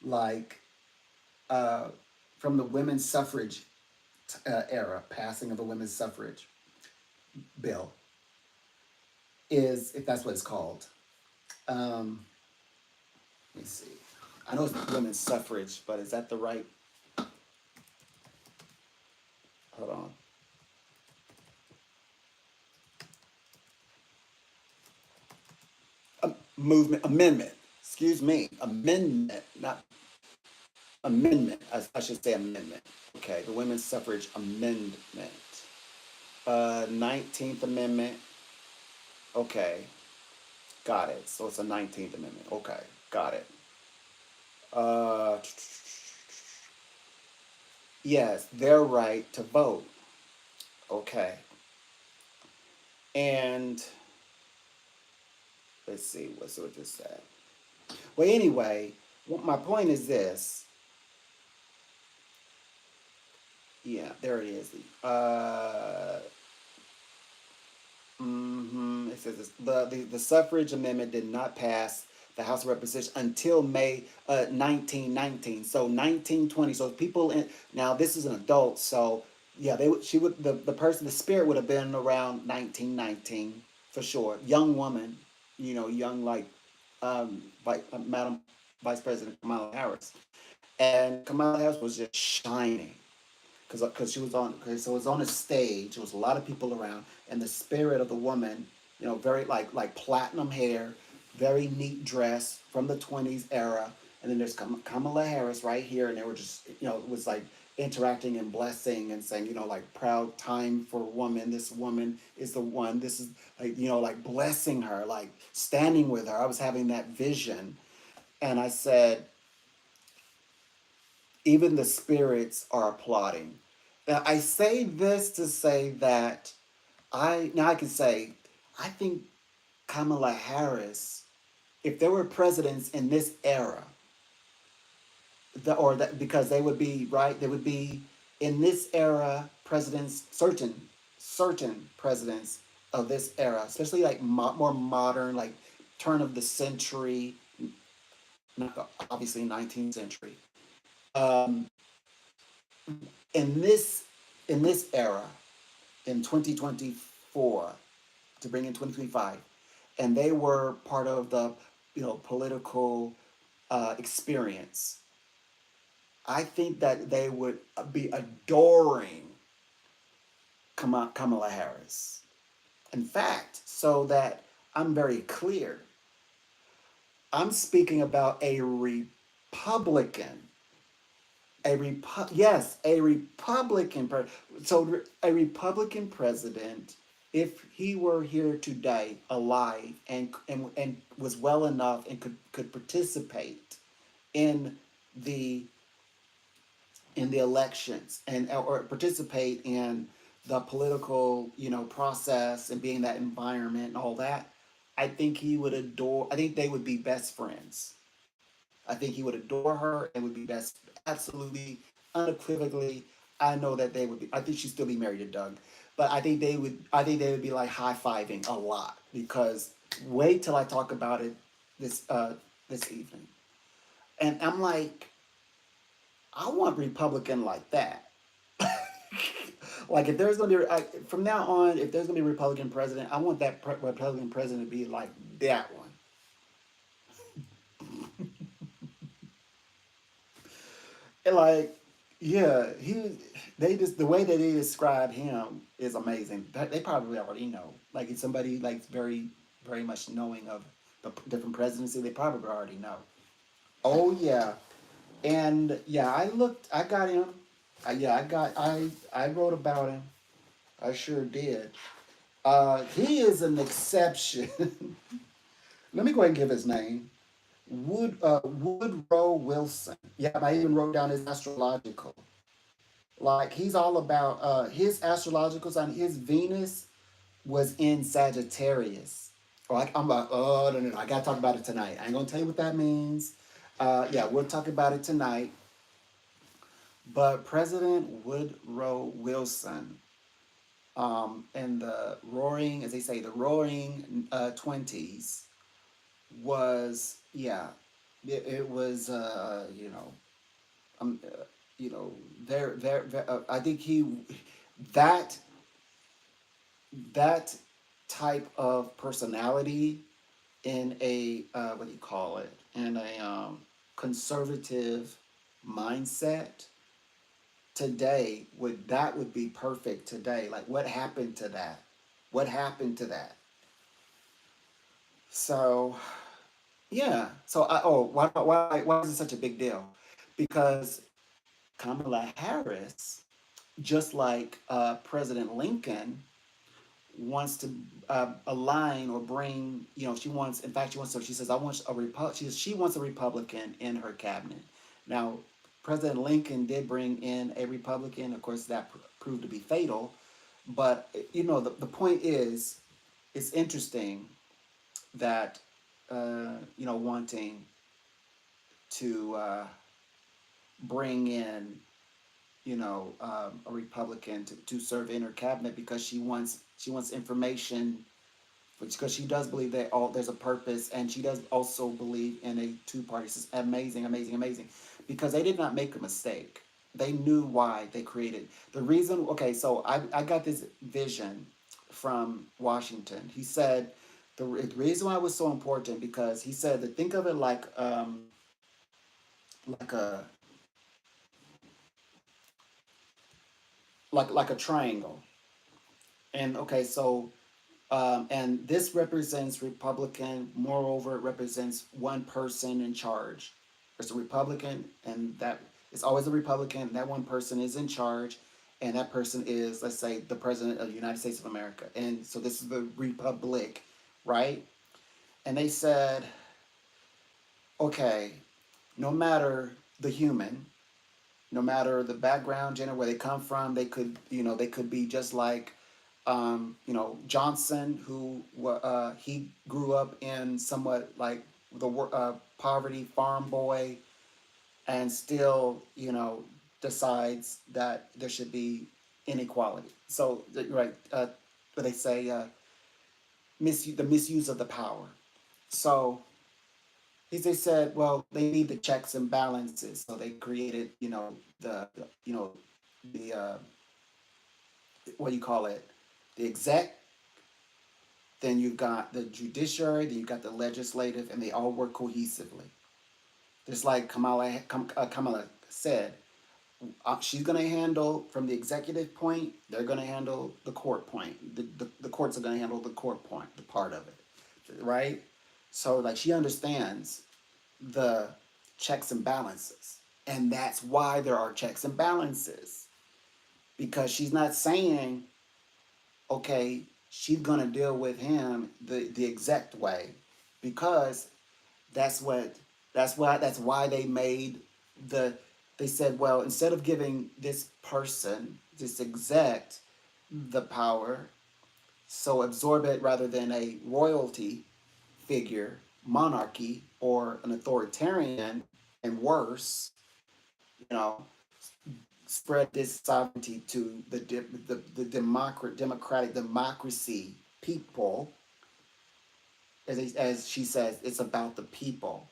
like uh from the women's suffrage era passing of the women's suffrage bill is if that's what it's called. um Let me see. I know it's women's suffrage, but is that the right? Hold on. Movement amendment. Excuse me. Amendment, not amendment. I should say amendment. Okay, the women's suffrage amendment. 19th Amendment. Okay, got it. So it's a 19th Amendment. Okay, got it. Uh, yes, their right to vote. Okay, and let's see. What's what this said? Well, anyway, my point is this. Yeah, there it is. It says this, the suffrage amendment did not pass the House of Representatives until May 1919. So 1920. So people in now this is an adult. So yeah, she would the person the spirit would have been around 1919 for sure. Young woman, young like Madam Vice President Kamala Harris, and Kamala Harris was just shining because she was on so it was on a stage. There was a lot of people around, and the spirit of the woman, very like platinum hair, very neat dress from the 20s era, and then there's Kamala Harris right here, and they were just it was like interacting and blessing and saying like proud time for woman. This woman is the one. This is like like blessing her, like standing with her. I was having that vision, and I said even the spirits are applauding. Now, I say this to say that I can say, I think Kamala Harris, if there were presidents in this era, or that because they would be right, they would be in this era presidents, certain presidents of this era, especially like more modern, like turn of the century, not obviously 19th century. Um, in this era in 2024 to bring in 2025, and they were part of the political experience. I think that they would be adoring Kamala Harris. In fact, so that I'm very clear, I'm speaking about a Republican a Republican so a Republican president, if he were here today alive and was well enough and could participate in the elections and or participate in the political process and being in that environment and all that, I think they would be best friends. I think he would adore her and would be best, absolutely, unequivocally. I know that they would be. I think she'd still be married to Doug, but I think they would. I think they would be like high fiving a lot because wait till I talk about it this this evening, and I'm like, I want Republican like that. Like if there's gonna be from now on, if there's gonna be a Republican president, I want that Republican president to be like that one. And like, yeah, they just the way that they describe him is amazing. They probably already know. Like it's somebody like very, very much knowing of the different presidency, they probably already know. Oh yeah, and yeah, I looked. I got him. Yeah, I wrote about him. I sure did. He is an exception. Let me go ahead and give his name. Woodrow Wilson. Yeah, I even wrote down his astrological. Like he's all about his astrological sign. His Venus was in Sagittarius. Oh, I'm about, oh, no, no, no, I gotta talk about it tonight. I ain't gonna tell you what that means. Yeah, we'll talk about it tonight. But President Woodrow Wilson, in the roaring, as they say, the roaring 20s was, yeah, it was, um, uh, I think that, that type of personality in a what do you call it, in a conservative mindset today, would be perfect today. Like what happened to that? What happened to that? So yeah, so why is it such a big deal? Because Kamala Harris, just like President Lincoln, wants to align or bring, she wants, in fact, she says, I want she wants a Republican in her cabinet. Now, President Lincoln did bring in a Republican. Of course, that proved to be fatal. But, the point is, it's interesting that, wanting to bring in, a Republican to serve in her cabinet because she wants information, because she does believe that there's a purpose, and she does also believe in a two-party system. Amazing, amazing, amazing, because they did not make a mistake. They knew why they created the reason. Okay, so I got this vision from Washington. He said the reason why it was so important, because he said to think of it like a like a triangle. And okay, so and this represents Republican. Moreover, it represents one person in charge. There's a Republican, and that it's always a Republican. That one person is in charge, and that person is, let's say, the president of the United States of America. And so this is the Republic, right? And they said, okay, no matter the human, no matter the background, gender, where they come from, they could be just like Johnson, who he grew up in somewhat like the poverty farm boy, and still, decides that there should be inequality. So, right, what they say, the misuse of the power. So, they said, well, they need the checks and balances. So they created, you know, the what do you call it? The exec. Then you've got the judiciary. Then you've got the legislative, and they all work cohesively. Just like Kamala said, she's going to handle from the executive point. They're going to handle the court point. The courts are going to handle the court point, the part of it, right? So like she understands the checks and balances, and that's why there are checks and balances, because she's not saying, okay, she's gonna deal with him the exact way, because that's what that's why they made the they said, well, instead of giving this person, this exec, the power, so absorb it rather than a royalty figure, monarchy, or an authoritarian, and worse, you know, spread this sovereignty to democratic democracy people. As she says, it's about the people.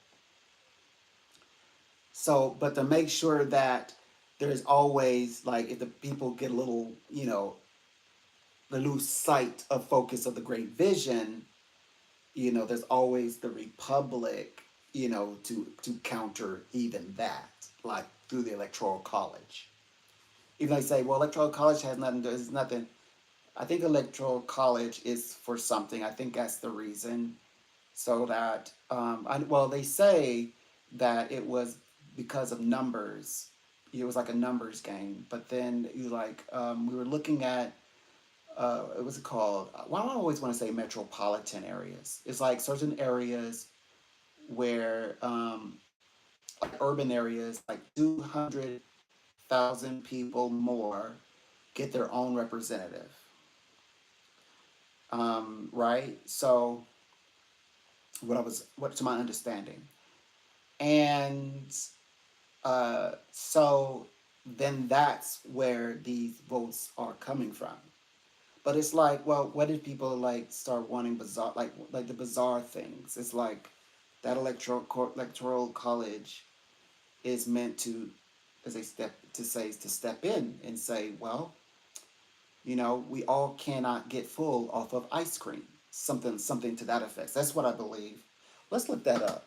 So, but to make sure that there's always, like, if the people get a little, the lose sight of focus of the great vision, there's always the republic, to counter even that, like through the electoral college. Even though they say, well, electoral college has nothing, there's nothing. I think electoral college is for something. I think that's the reason. so that well, they say that it was because of numbers. It was like a numbers game. But then you like we were looking at it was called. Well, I always want to say metropolitan areas. It's like certain areas where like urban areas, like 200,000 people more get their own representative. Right. So what to my understanding, and so then that's where these votes are coming from. But it's like, well, what if people like start wanting bizarre, like the bizarre things? It's like that electoral college is meant to, as a step to say, to step in and say, well, we all cannot get full off of ice cream. Something to that effect. That's what I believe. Let's look that up.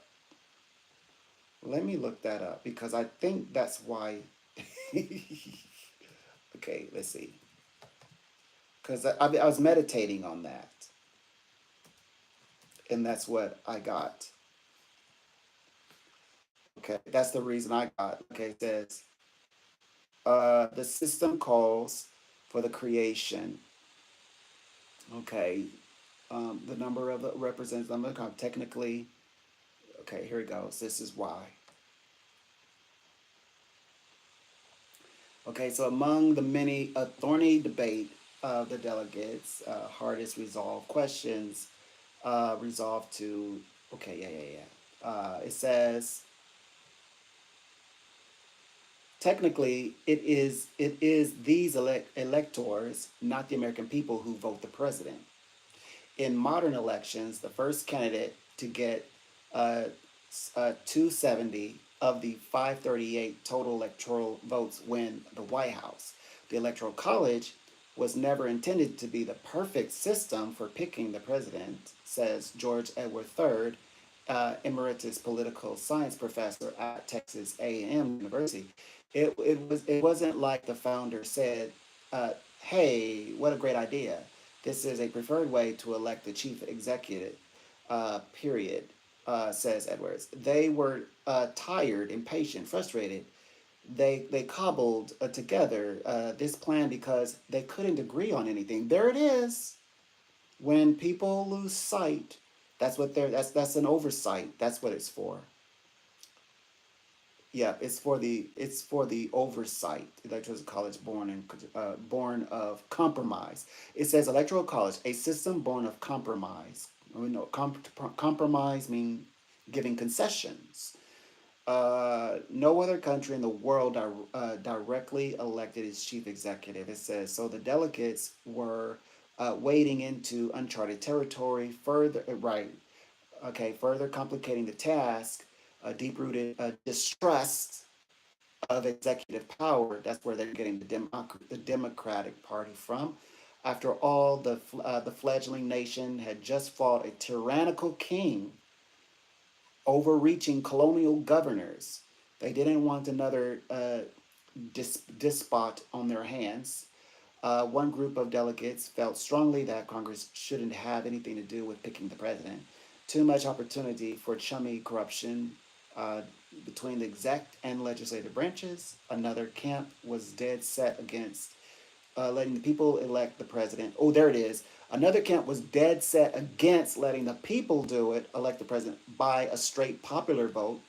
Let me look that up because I think that's why. Okay, let's see. Because I was meditating on that, and that's what I got. Okay, that's the reason I got. Okay, it says the system calls for the creation. Okay, the number of the represents number of technically. Okay, here it goes. This is why. Okay, so among the many a thorny debate of the delegates, hardest resolved questions resolved to. Okay, yeah. It says technically it is these electors, not the American people, who vote the president. In modern elections, the first candidate to get uh, 270 of the 538 total electoral votes win the White House. The Electoral College was never intended to be the perfect system for picking the president, says George Edward III, emeritus political science professor at Texas A&M University. It wasn't like the founder said, "Hey, what a great idea! This is a preferred way to elect the chief executive." Period. Says Edwards. They were tired, impatient, frustrated. They cobbled together this plan because they couldn't agree on anything. There it is. When people lose sight, that's an oversight. That's what it's for. Yeah, it's for the oversight. Electoral college born of compromise. It says electoral college, a system born of compromise. We know compromise means giving concessions. No other country in the world directly elected its chief executive. It says so. The delegates were wading into uncharted territory. Further, right? Okay, further complicating the task, a deep-rooted distrust of executive power. That's where they're getting the Democratic Party from. After all, the fledgling nation had just fought a tyrannical king, overreaching colonial governors. They didn't want another despot on their hands. One group of delegates felt strongly that Congress shouldn't have anything to do with picking the president. Too much opportunity for chummy corruption uh, between the exec and legislative branches. Another camp was dead set against letting the people elect the president. Oh, there it is. Another camp was dead set against letting the people do it, elect the president, by a straight popular vote.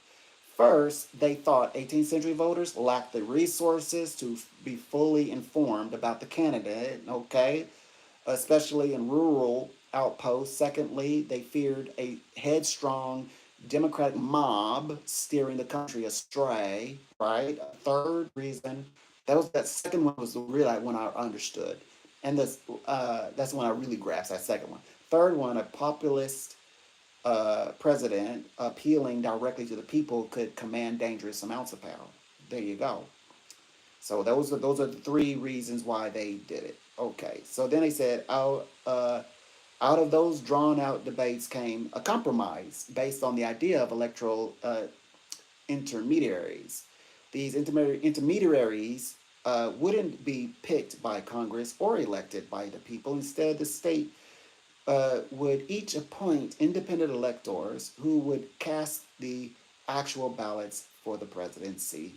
First, they thought 18th century voters lacked the resources to be fully informed about the candidate, okay, especially in rural outposts. Secondly, they feared a headstrong Democratic mob steering the country astray, right? A third reason, that second one was the real one I understood. And that's the one I really grasped, that second one. Third one, a populist president appealing directly to the people could command dangerous amounts of power. There you go. So those are the three reasons why they did it. Okay. So then they said out of those drawn out debates came a compromise based on the idea of electoral intermediaries. These intermediaries wouldn't be picked by Congress or elected by the people. Instead, the state would each appoint independent electors who would cast the actual ballots for the presidency,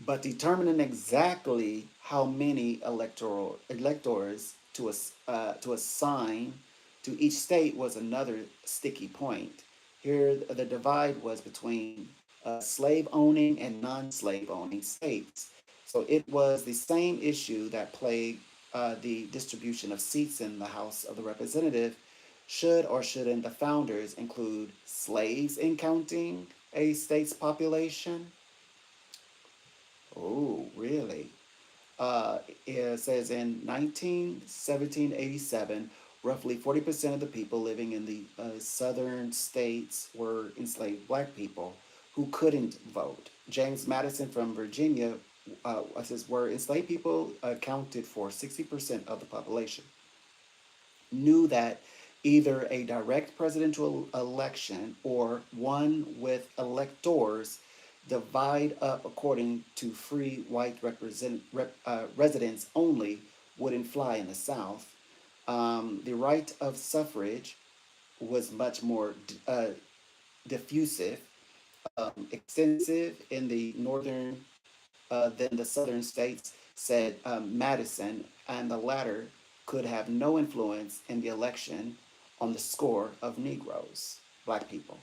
but determining exactly how many electoral electors to assign to each state was another sticky point. Here, the divide was between slave owning and non-slave owning states. So it was the same issue that plagued the distribution of seats in the House of the Representative. Should or shouldn't the founders include slaves in counting a state's population? Oh, really? It says in 1787, roughly 40% of the people living in the southern states were enslaved black people who couldn't vote. James Madison from Virginia says, where enslaved people accounted for 60% of the population, knew that either a direct presidential election or one with electors divide up according to free white residents only wouldn't fly in the South. The right of suffrage was much more diffusive, extensive in the northern than the southern states, said Madison, and the latter could have no influence in the election on the score of Negroes, black people.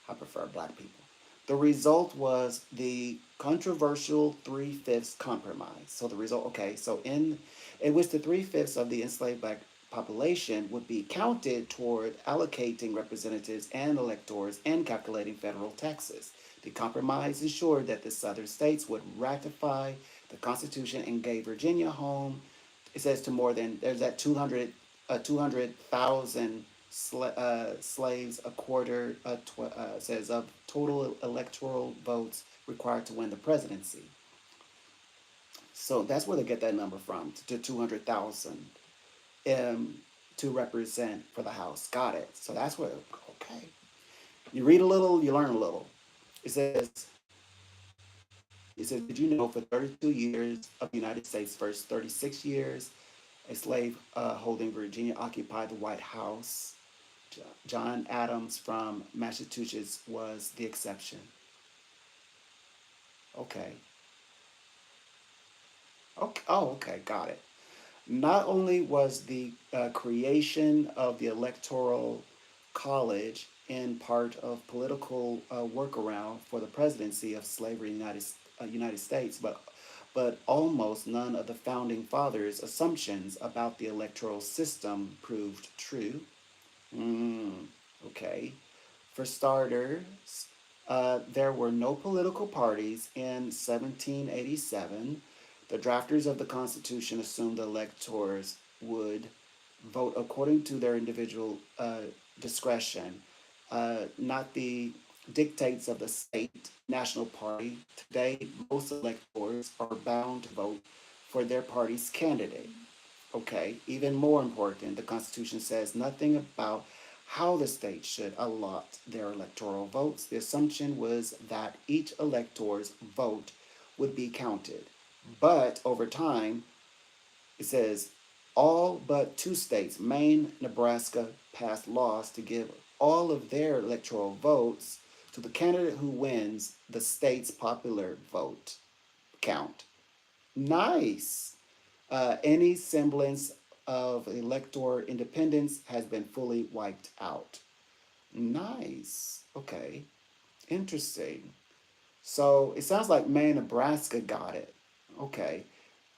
I prefer black people. The result was the controversial three-fifths compromise. So the result, okay, so in which the three-fifths of the enslaved black population would be counted toward allocating representatives and electors and calculating federal taxes. The compromise ensured that the southern states would ratify the Constitution and gave Virginia home, it says, to more than, there's that 200,000 slaves, a quarter, says, of total electoral votes required to win the presidency. So that's where they get that number from, to 200,000 um, to represent for the House. Got it. So that's where, okay. You read a little, you learn a little. It says, did you know for 32 years of the United States' first 36 years, a slave holding Virginia occupied the White House? John Adams from Massachusetts was the exception. Okay. Okay. Oh, okay. Got it. Not only was the creation of the Electoral College in part of political workaround for the presidency of slavery in the United States, but almost none of the founding fathers' assumptions about the electoral system proved true. Mm, okay. For starters, there were no political parties in 1787. The drafters of the Constitution assumed the electors would vote according to their individual discretion, not the dictates of the state national party. Today, most electors are bound to vote for their party's candidate. Okay, even more important, the Constitution says nothing about how the state should allot their electoral votes. The assumption was that each elector's vote would be counted. But over time, it says all but two states, Maine, Nebraska, passed laws to give all of their electoral votes to the candidate who wins the state's popular vote count. Nice. Any semblance of elector independence has been fully wiped out. Nice. Okay. Interesting. So it sounds like Maine, Nebraska got it. Okay.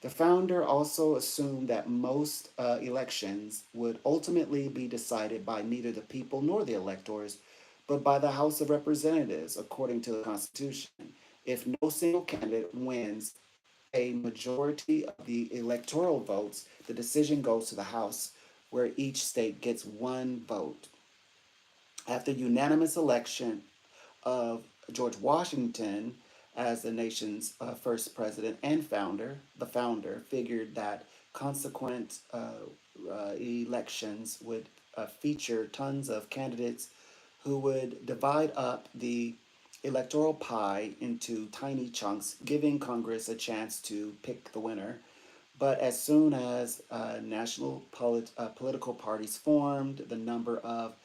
The founder also assumed that most elections would ultimately be decided by neither the people nor the electors, but by the House of Representatives, according to the Constitution. If no single candidate wins a majority of the electoral votes, the decision goes to the House, where each state gets one vote. After unanimous election of George Washington as the nation's first president and founder, the founder figured that consequent elections would feature tons of candidates who would divide up the electoral pie into tiny chunks, giving Congress a chance to pick the winner. But as soon as political parties formed, the number of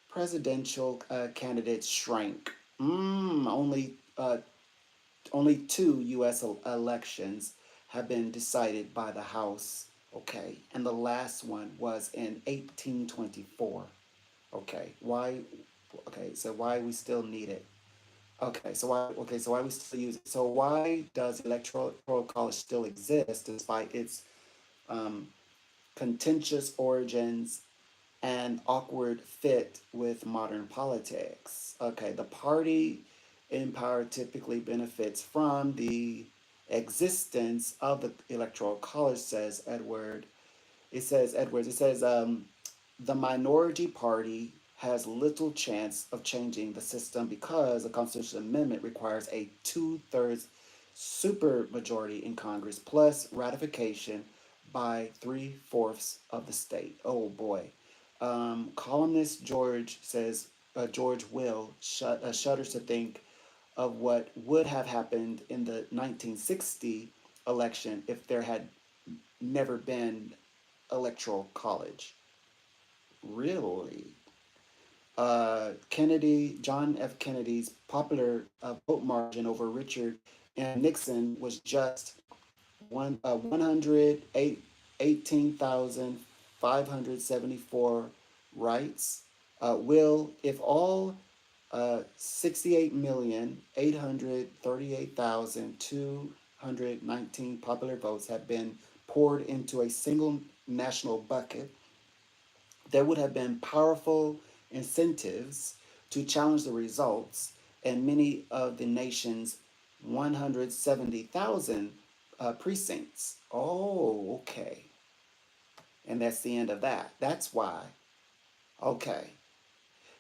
presidential candidates shrank. Only two U.S. elections have been decided by the House. Okay, and the last one was in 1824. Okay, why? Okay, so why we still need it? Okay, so why we still use it? So why does electoral college still exist despite its um, contentious origins and awkward fit with modern politics? Okay, the party in power typically benefits from the existence of the electoral college, says Edward. It says the minority party has little chance of changing the system because the constitutional amendment requires a two-thirds supermajority in Congress plus ratification by three-fourths of the state. Oh boy. Columnist George Will shudders to think of what would have happened in the 1960 election if there had never been electoral college. Really? John F. Kennedy's popular vote margin over Richard M. Nixon was just 118,574 rights. Will, if all 68,838,219 popular votes had been poured into a single national bucket, there would have been powerful incentives to challenge the results, and many of the nation's 170,000 precincts. Oh, okay. And that's the end of that. That's why. Okay.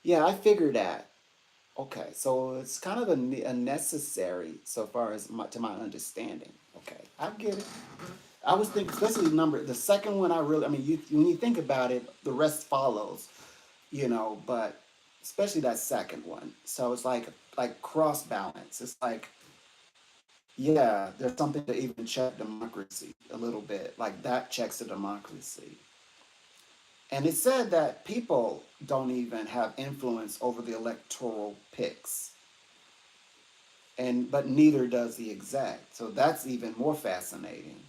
Yeah, I figured that. Okay, so it's kind of a necessary so far as to my understanding. Okay, I get it. I was thinking, especially the second one. I mean, when you think about it, the rest follows, but especially that second one. So it's like cross balance. It's like, yeah, there's something to even check democracy a little bit. Like that checks the democracy. And it said that people don't even have influence over the electoral picks, and but neither does the exec. So that's even more fascinating.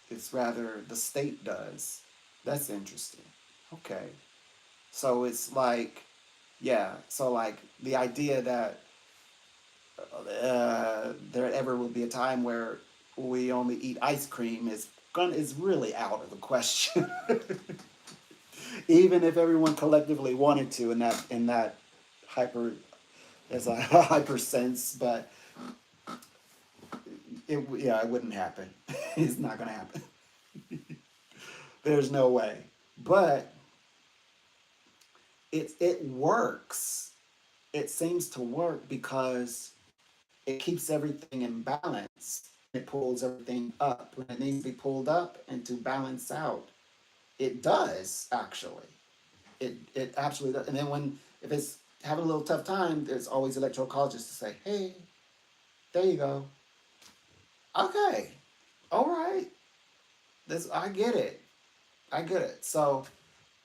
It's rather the state does. That's interesting. Okay. So it's like, yeah. So like the idea that there ever will be a time where we only eat ice cream is really out of the question. Even if everyone collectively wanted to in that hyper as a hyper sense, but it wouldn't happen. It's not gonna happen. There's no way. But it works. It seems to work because it keeps everything in balance. It pulls everything up when it needs to be pulled up and to balance out. It does actually. It absolutely does. And then if it's having a little tough time, there's always electoral colleges to say, hey, there you go. Okay. All right. This I get it. I get it. So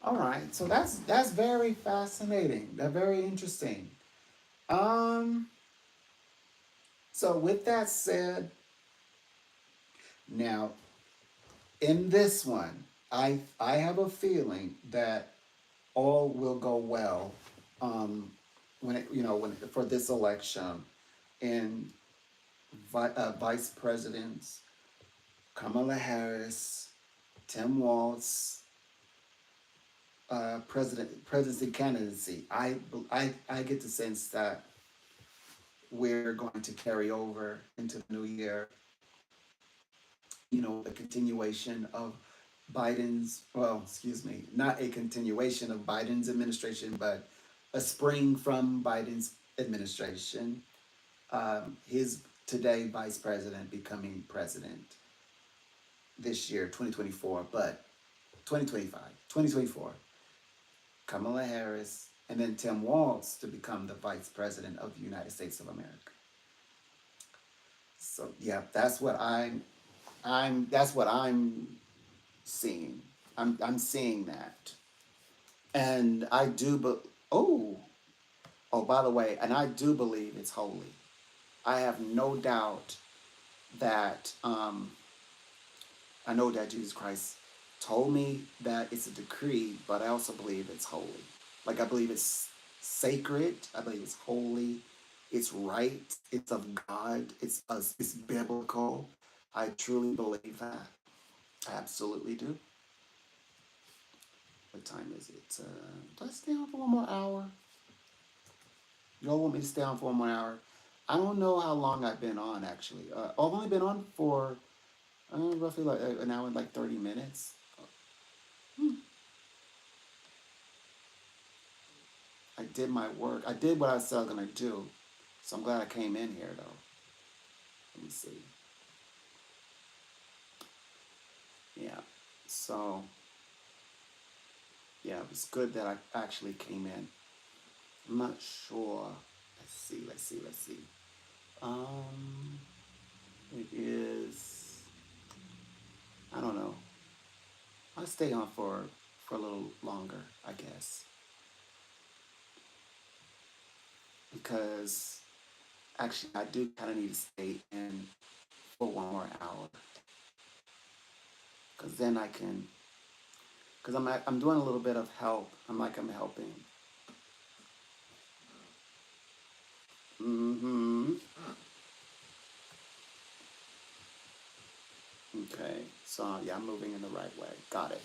all right. So that's very fascinating. That's very interesting. Um so with that said, now in this one, I have a feeling that all will go well when for this election, and vice presidents Kamala Harris, Tim Walz, presidency candidacy. I get the sense that we're going to carry over into the new year. The continuation of excuse me, not a continuation of Biden's administration, but a spring from Biden's administration. His today vice president becoming president this year, 2024, but 2025, 2024, Kamala Harris, and then Tim Walz to become the vice president of the United States of America. So, yeah, that's what I'm That's what I'm seeing. I'm seeing that. And I do but oh by the way, and I do believe it's holy. I have no doubt that I know that Jesus Christ told me that it's a decree, but I also believe it's holy. Like I believe it's sacred. I believe it's holy. It's right. It's of God. It's biblical. I truly believe that. I absolutely do. What time is it? Do I stay on for one more hour? Y'all want me to stay on for one more hour? I don't know how long I've been on actually. I've only been on for roughly like an hour and like 30 minutes. Hmm. I did my work. I did what I said I was gonna do. So I'm glad I came in here though. Let me see. Yeah. So yeah, it was good that I actually came in. I'm not sure. Let's see. Let's see. Let's see. Um, it is. I don't know. I'll stay on for a little longer, I guess, because actually I do kind of need to stay in for one more hour, because then I can. Because I'm doing a little bit of help. I'm helping. Mm-hmm. Okay. So yeah, I'm moving in the right way. Got it.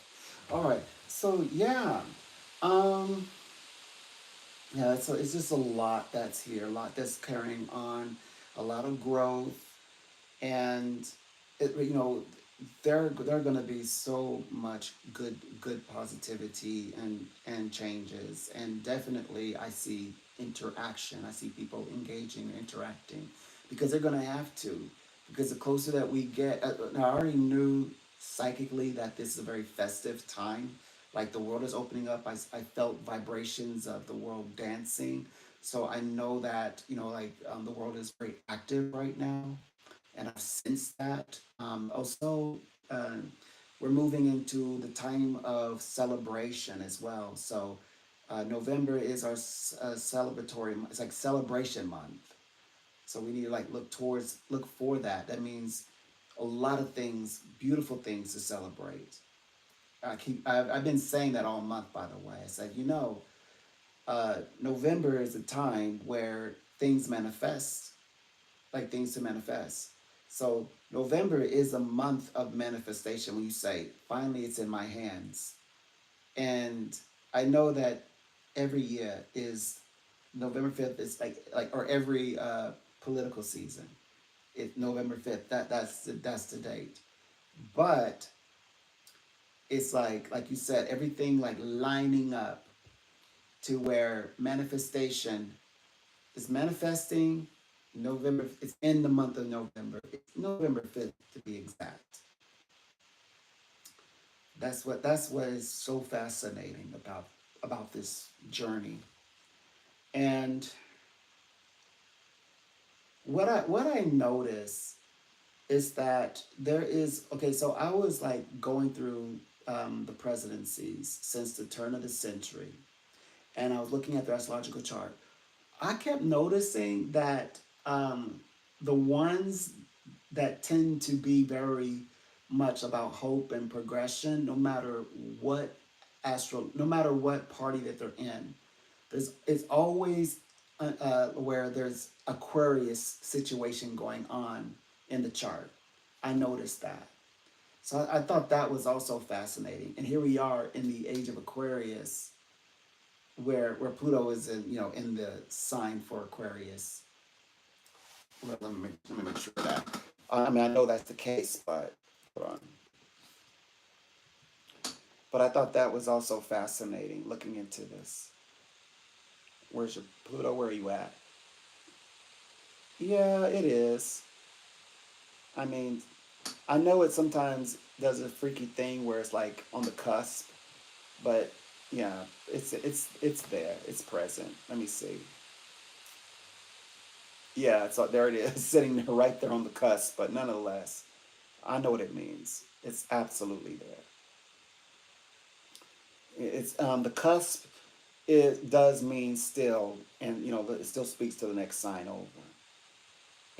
All right. So yeah. Um. Yeah. So it's just a lot that's here. A lot that's carrying on. A lot of growth, and there are going to be so much good positivity and changes, and definitely I see interaction. I see people engaging and interacting because they're going to have to, because the closer that we get, I already knew psychically that this is a very festive time. Like the world is opening up. I felt vibrations of the world dancing, so I know that the world is very active right now, and I've sensed that. Also, uh, we're moving into the time of celebration as well. So, November is our celebratory. It's like celebration month. So we need to like look for that. That means a lot of things, beautiful things to celebrate. I've been saying that all month. By the way, I said November is a time where things manifest, like things to manifest. So November is a month of manifestation when you say, finally it's in my hands. And I know that every year is November 5th is or every political season. It's November 5th. That's the date. But it's like you said, everything like lining up to where manifestation is manifesting. November. It's in the month of November. It's November 5th to be exact. That's what is so fascinating about this journey. And what I notice is that there is okay. So I was like going through the presidencies since the turn of the century, and I was looking at the astrological chart. I kept noticing that the ones that tend to be very much about hope and progression, what no matter what party that they're in, it's always where there's Aquarius situation going on in the chart. I noticed that. So I thought that was also fascinating. And here we are in the age of Aquarius, where Pluto is in the sign for Aquarius. Well, let me make sure of that. I mean, I know that's the case, but hold on. But I thought that was also fascinating looking into this. Where's your Pluto? Where are you at? Yeah, it is. I mean, I know it sometimes does a freaky thing where it's like on the cusp, but yeah, it's there. It's present. Let me see. Yeah, so there it is, sitting there right there on the cusp. But nonetheless, I know what it means. It's absolutely there. It's the cusp. It does mean still, and it still speaks to the next sign over.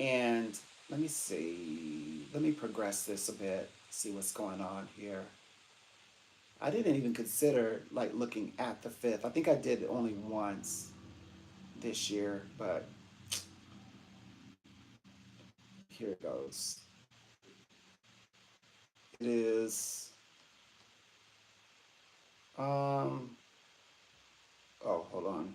And let me see. Let me progress this a bit. See what's going on here. I didn't even consider like looking at the fifth. I think I did it only once this year, but here it goes. It is um oh, hold on.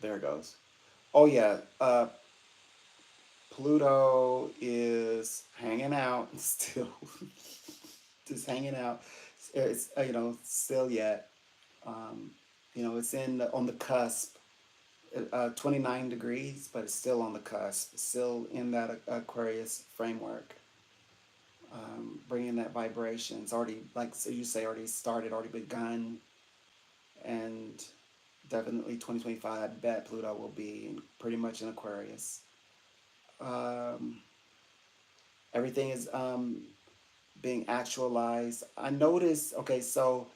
There it goes. Oh yeah, Pluto is hanging out still. Just hanging out. It's still yet. Um, it's on the cusp. 29 degrees, but it's still on the cusp. Still in that Aquarius framework. Bringing that vibration. It's already, like so you say, already started, already begun, and definitely 2025. I bet Pluto will be pretty much in Aquarius. Um, Everything is being actualized. I noticed. Okay, so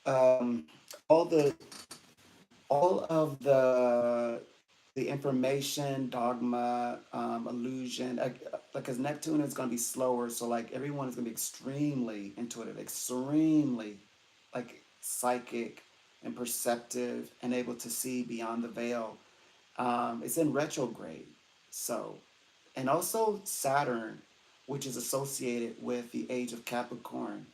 um, all the all of the information, dogma, illusion, like because Neptune is going to be slower, so like everyone is going to be extremely intuitive, extremely like psychic and perceptive and able to see beyond the veil. It's in retrograde, so and also Saturn, which is associated with the age of Capricorn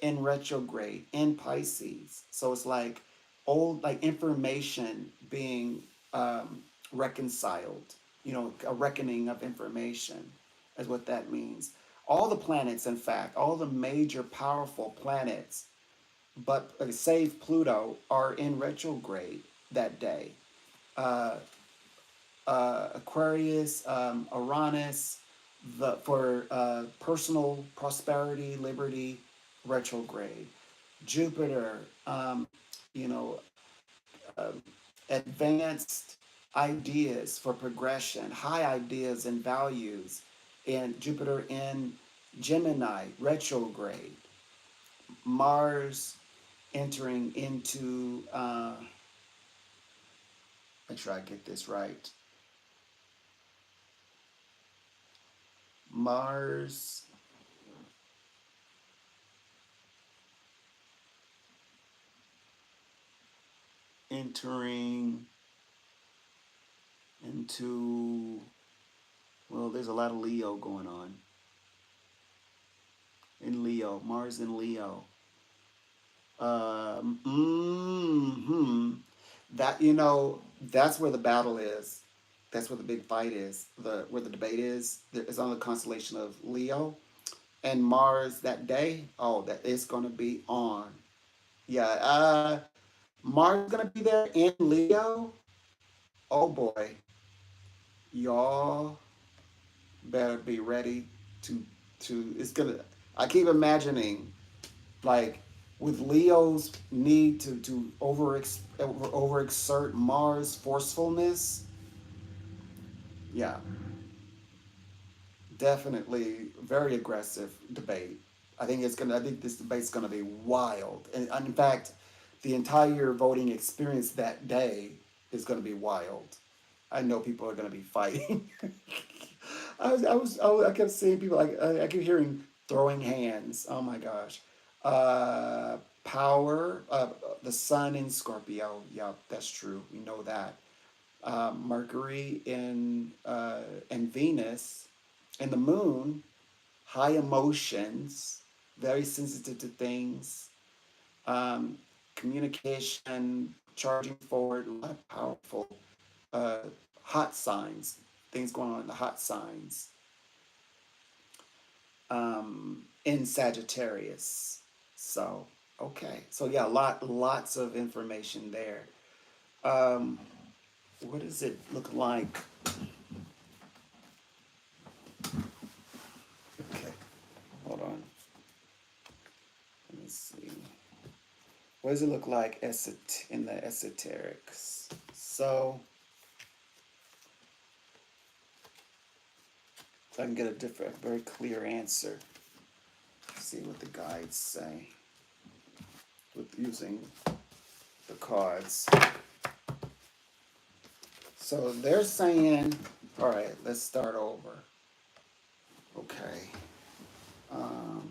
in retrograde in Pisces. So it's like old like information being reconciled. A reckoning of information is what that means. All the planets, in fact, all the major powerful planets, but save Pluto, are in retrograde that day. Uh, Aquarius, Uranus, for personal prosperity, liberty, retrograde. Jupiter, you know, uh, advanced ideas for progression, high ideas and values, and Jupiter in Gemini, retrograde. Mars entering into, make sure I get this right. Mars entering into, well, there's a lot of Leo going on. In Leo, Mars in Leo. That that's where the battle is. That's where the big fight is. Where the debate is. It's on the constellation of Leo and Mars that day. Oh, that it's gonna be on. Yeah, Mars is gonna be there in Leo. Oh boy, y'all better be ready to. It's gonna. I keep imagining like with Leo's need to overexert Mars forcefulness. Yeah, definitely very aggressive debate. I think this debate's gonna be wild, and in fact, the entire voting experience that day is gonna be wild. I know people are gonna be fighting. I kept seeing people like I keep hearing throwing hands. Oh my gosh. Power, the sun in Scorpio. Yeah, that's true. We know that. Mercury in Venus, and the moon, high emotions, very sensitive to things, um, communication, charging forward, a lot of powerful uh, hot signs, things going on in the hot signs in Sagittarius. So, okay. So yeah, lots of information there. Um, what does it look like? Okay, hold on. Let me see. What does it look like in the esoterics? So if I can get a different, very clear answer. See what the guides say with using the cards. So they're saying, all right, let's start over. Okay. Um,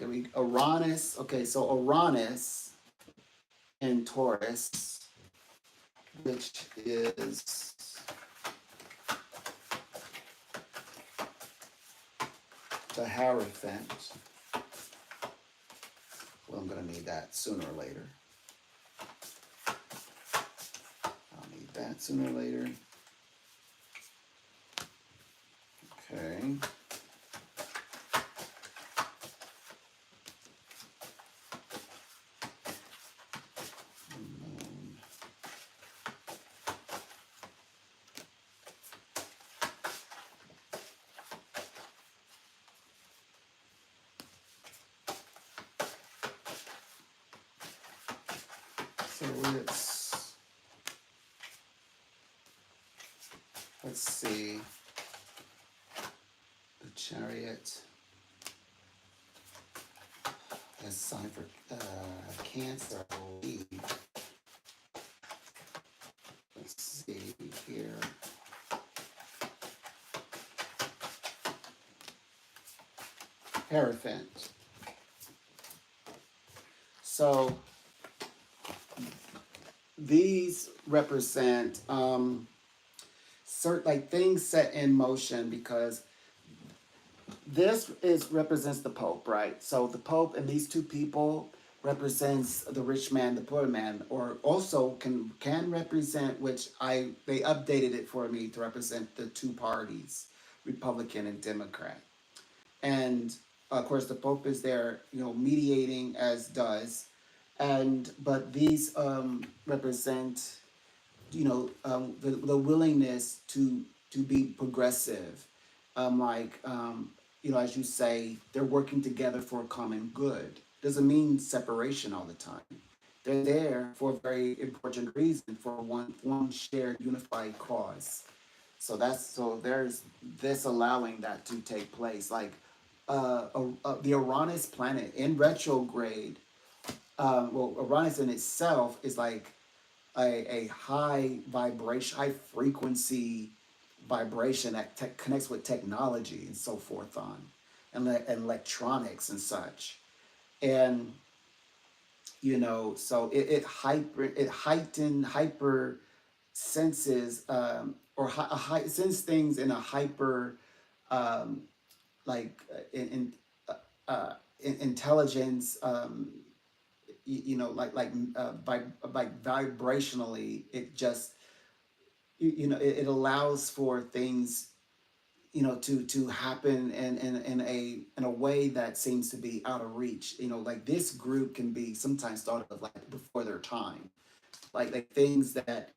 okay, Uranus. Okay, so Uranus in Taurus, which is the Hierophant. Well, I'm going to need that sooner or later. I'll need that sooner or later. Okay. So let's see, the Chariot as sign for Cancer, I believe. Let's see here. Hierophant. So these represent certain like things set in motion, because this represents the Pope, right? So the Pope and these two people represents the rich man, the poor man, or also can represent, which they updated it for me to represent the two parties, Republican and Democrat. And of course the Pope is there, mediating, as does, but these represent, the willingness to be progressive, like, as you say, they're working together for a common good. Doesn't mean separation all the time. They're there for a very important reason, for one shared unified cause. So there's this allowing that to take place, like the Uranus planet in retrograde. Well, Uranus in itself is like a high vibration, high frequency vibration that connects with technology and so forth on, and electronics and such. And so it heightened hyper senses, sense things in a hyper, um, like in intelligence, vibrationally, it just, it allows for things, to happen in a way that seems to be out of reach. Like this group can be sometimes thought of like before their time, like things that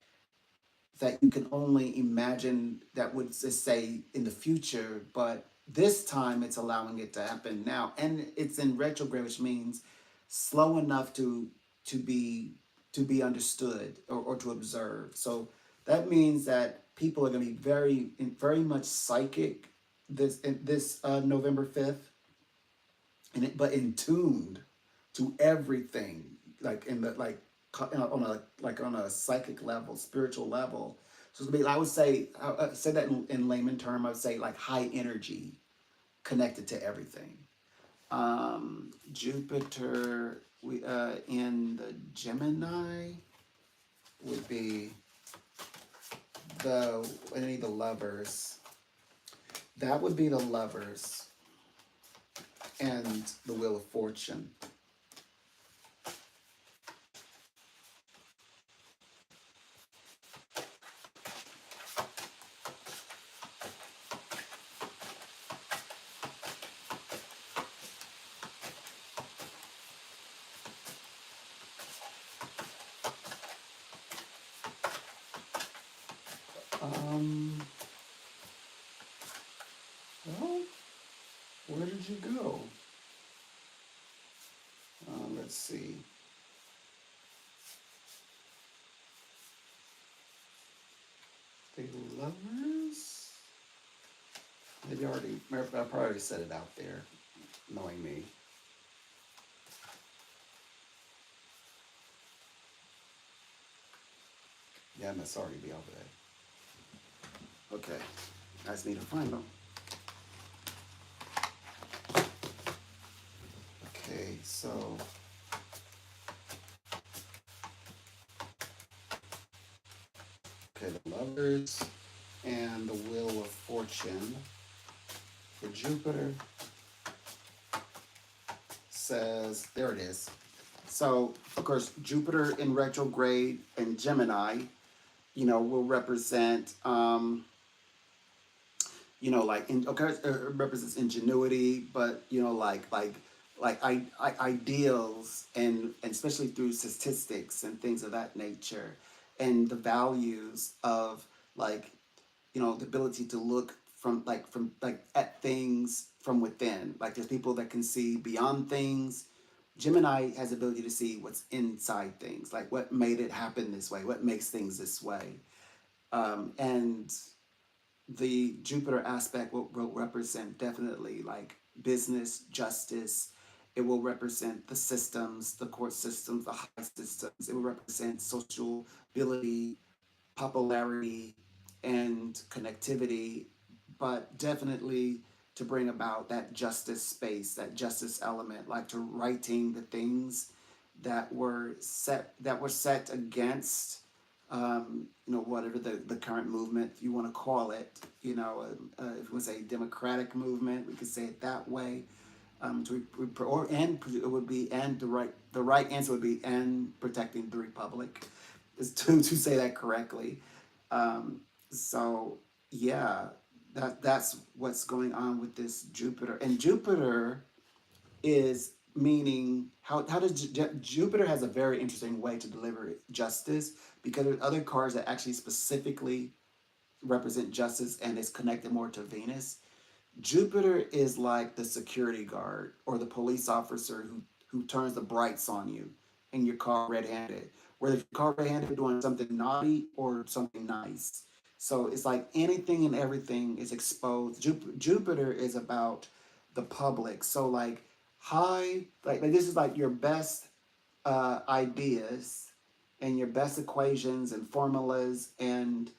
you can only imagine that would just say in the future, but this time it's allowing it to happen now, and it's in retrograde, which means slow enough to be understood, or to observe. So that means that people are going to be very much psychic this November 5th, but in tuned to everything, like in the like on a psychic level, spiritual level. So it's gonna be, I would say, I say that in layman term, I would say like high energy connected to everything. Jupiter, in the Gemini would be the Lovers. That would be the Lovers and the Wheel of Fortune. Um, well, where did you go? Let's see. I probably said it out there, knowing me. Yeah, I must already be over there. Okay, I just need to find them. Okay, so okay, the lovers and the wheel of fortune for Jupiter says there it is. So of course Jupiter in retrograde and Gemini, will represent like in okay, it represents ingenuity, but ideals and especially through statistics and things of that nature, and the values of like the ability to look from at things from within. Like there's people that can see beyond things. Gemini has the ability to see what's inside things, like what made it happen this way, what makes things this way, and the Jupiter aspect will represent definitely like business, justice. It will represent the systems, the court systems, the high systems. It will represent social ability, popularity, and connectivity, but definitely to bring about that justice space, that justice element, like to righting the things that were set against whatever the current movement you want to call it. If you want to say democratic movement, we could say it that way. Or and it would be and the right answer would be and protecting the republic, is to say that correctly. So yeah, that's what's going on with this Jupiter. And Jupiter is meaning how does Jupiter has a very interesting way to deliver justice, because there's other cards that actually specifically represent justice and it's connected more to Venus. Jupiter is like the security guard or the police officer who turns the brights on you in your car red-handed. Whether your car red-handed doing something naughty or something nice. So it's like anything and everything is exposed. Jupiter is about the public. So like like this is like your best ideas and your best equations and formulas and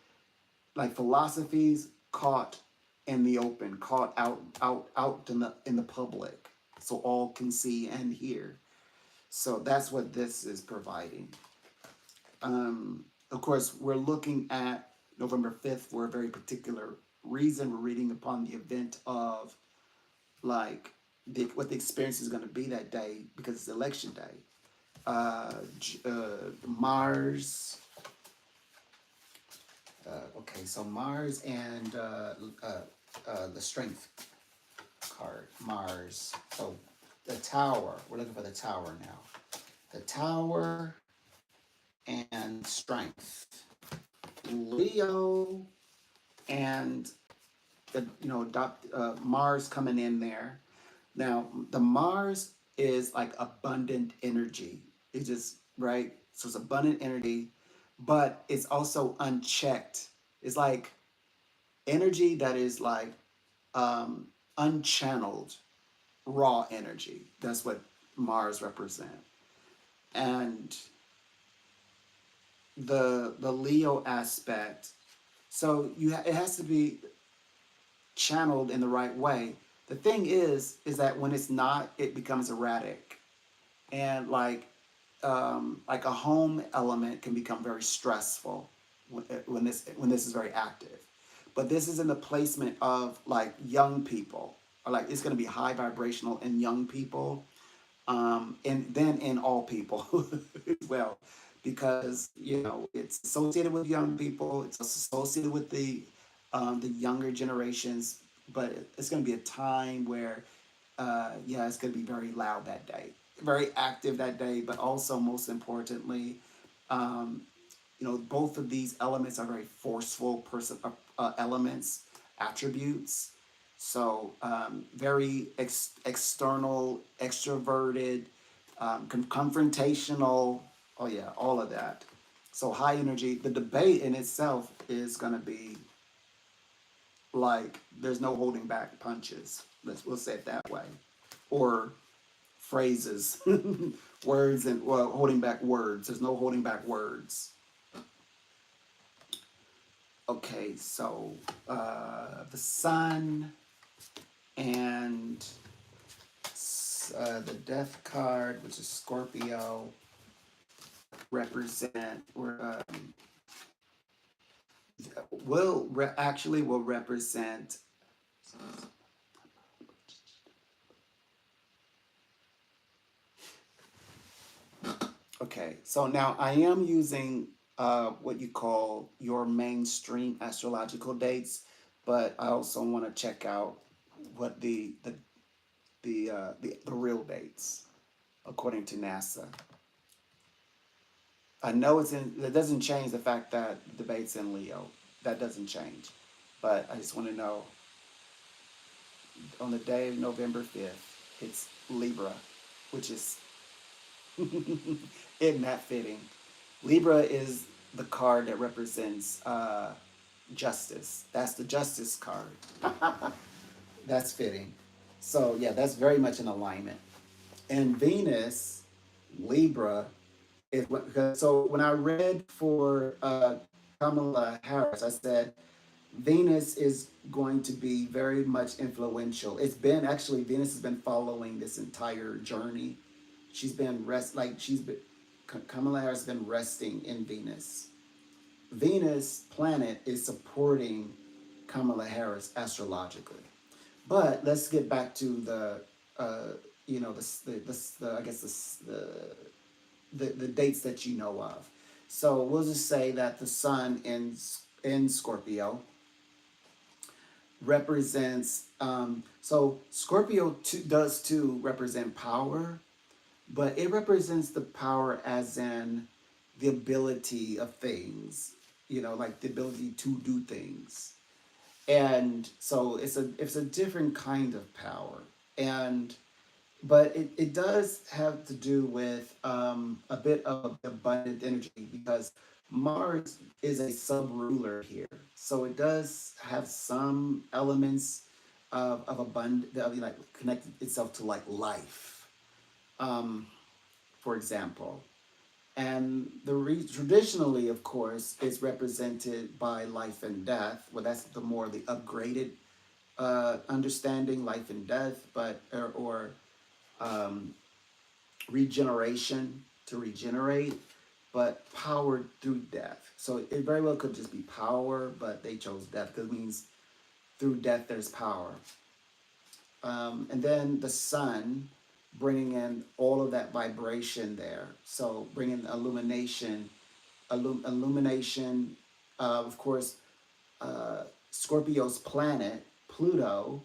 like philosophies caught in the open, caught out in the public, so all can see and hear. So that's what this is providing. Of course, we're looking at November 5th for a very particular reason. We're reading upon the event of like what the experience is going to be that day, because it's election day. Mars. Okay, so Mars and the strength card, Mars. So the tower, we're looking for the tower now. The tower and strength. Leo and Mars coming in there. Now, the Mars is like abundant energy. It's just, right? So it's abundant energy, but it's also unchecked. It's like energy that is like unchanneled, raw energy. That's what Mars represents. And the Leo aspect, so it has to be channeled in the right way. The thing is that when it's not, it becomes erratic, and like a home element can become very stressful when this is very active. But this is in the placement of like young people, or like it's going to be high vibrational in young people, and then in all people as well, because it's associated with young people, it's associated with the younger generations, but it's going to be a time where yeah, it's going to be very loud that day, very active that day, but also most importantly, um, both of these elements are very forceful elements, attributes. So very external, extroverted, confrontational. Oh yeah, all of that. So high energy. The debate in itself is going to be Like there's no holding back punches. We'll say it that way. Or phrases, words, and well, holding back words. There's no holding back words. Okay, so the sun and the death card, which is Scorpio, represent will represent. Okay, so now I am using what you call your mainstream astrological dates, but I also want to check out what the real dates according to NASA. I know it's in. That doesn't change the fact that the debate's in Leo. That doesn't change, but I just want to know on the day of November 5th, it's Libra, which is isn't that fitting? Libra is the card that represents justice. That's the justice card. That's fitting. So yeah, that's very much in alignment. And Venus, Libra, is what because so when I read for Kamala Harris, I said Venus is going to be very much influential. It's been actually Venus has been following this entire journey. She's been Kamala Harris has been resting in Venus. Venus planet is supporting Kamala Harris astrologically. But let's get back to the the I guess the dates that you know of. So we'll just say that the sun in Scorpio represents so Scorpio does too represent power, but it represents the power as in the ability of things, like the ability to do things. And so it's a different kind of power. And but it does have to do with a bit of abundant energy because Mars is a sub ruler here. So it does have some elements of abundant, like connect itself to like life, um, for example. And traditionally, of course, is represented by life and death. Well, that's the more the upgraded understanding, life and death, but or um, regeneration to regenerate, but power through death. So it very well could just be power, but they chose death because it means through death there's power. And then the sun bringing in all of that vibration there. So bringing illumination, illumination. Of course, Scorpio's planet, Pluto,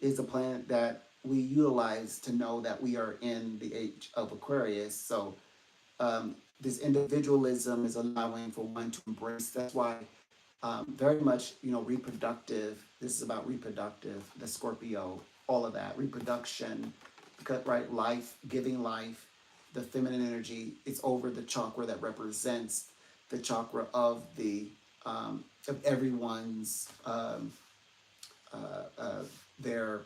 is a planet that we utilize to know that we are in the age of Aquarius. So this individualism is allowing for one to embrace. That's why very much, reproductive. This is about reproductive, the Scorpio, all of that, reproduction, because, right, life, giving life, the feminine energy. It's over the chakra that represents the chakra of everyone's their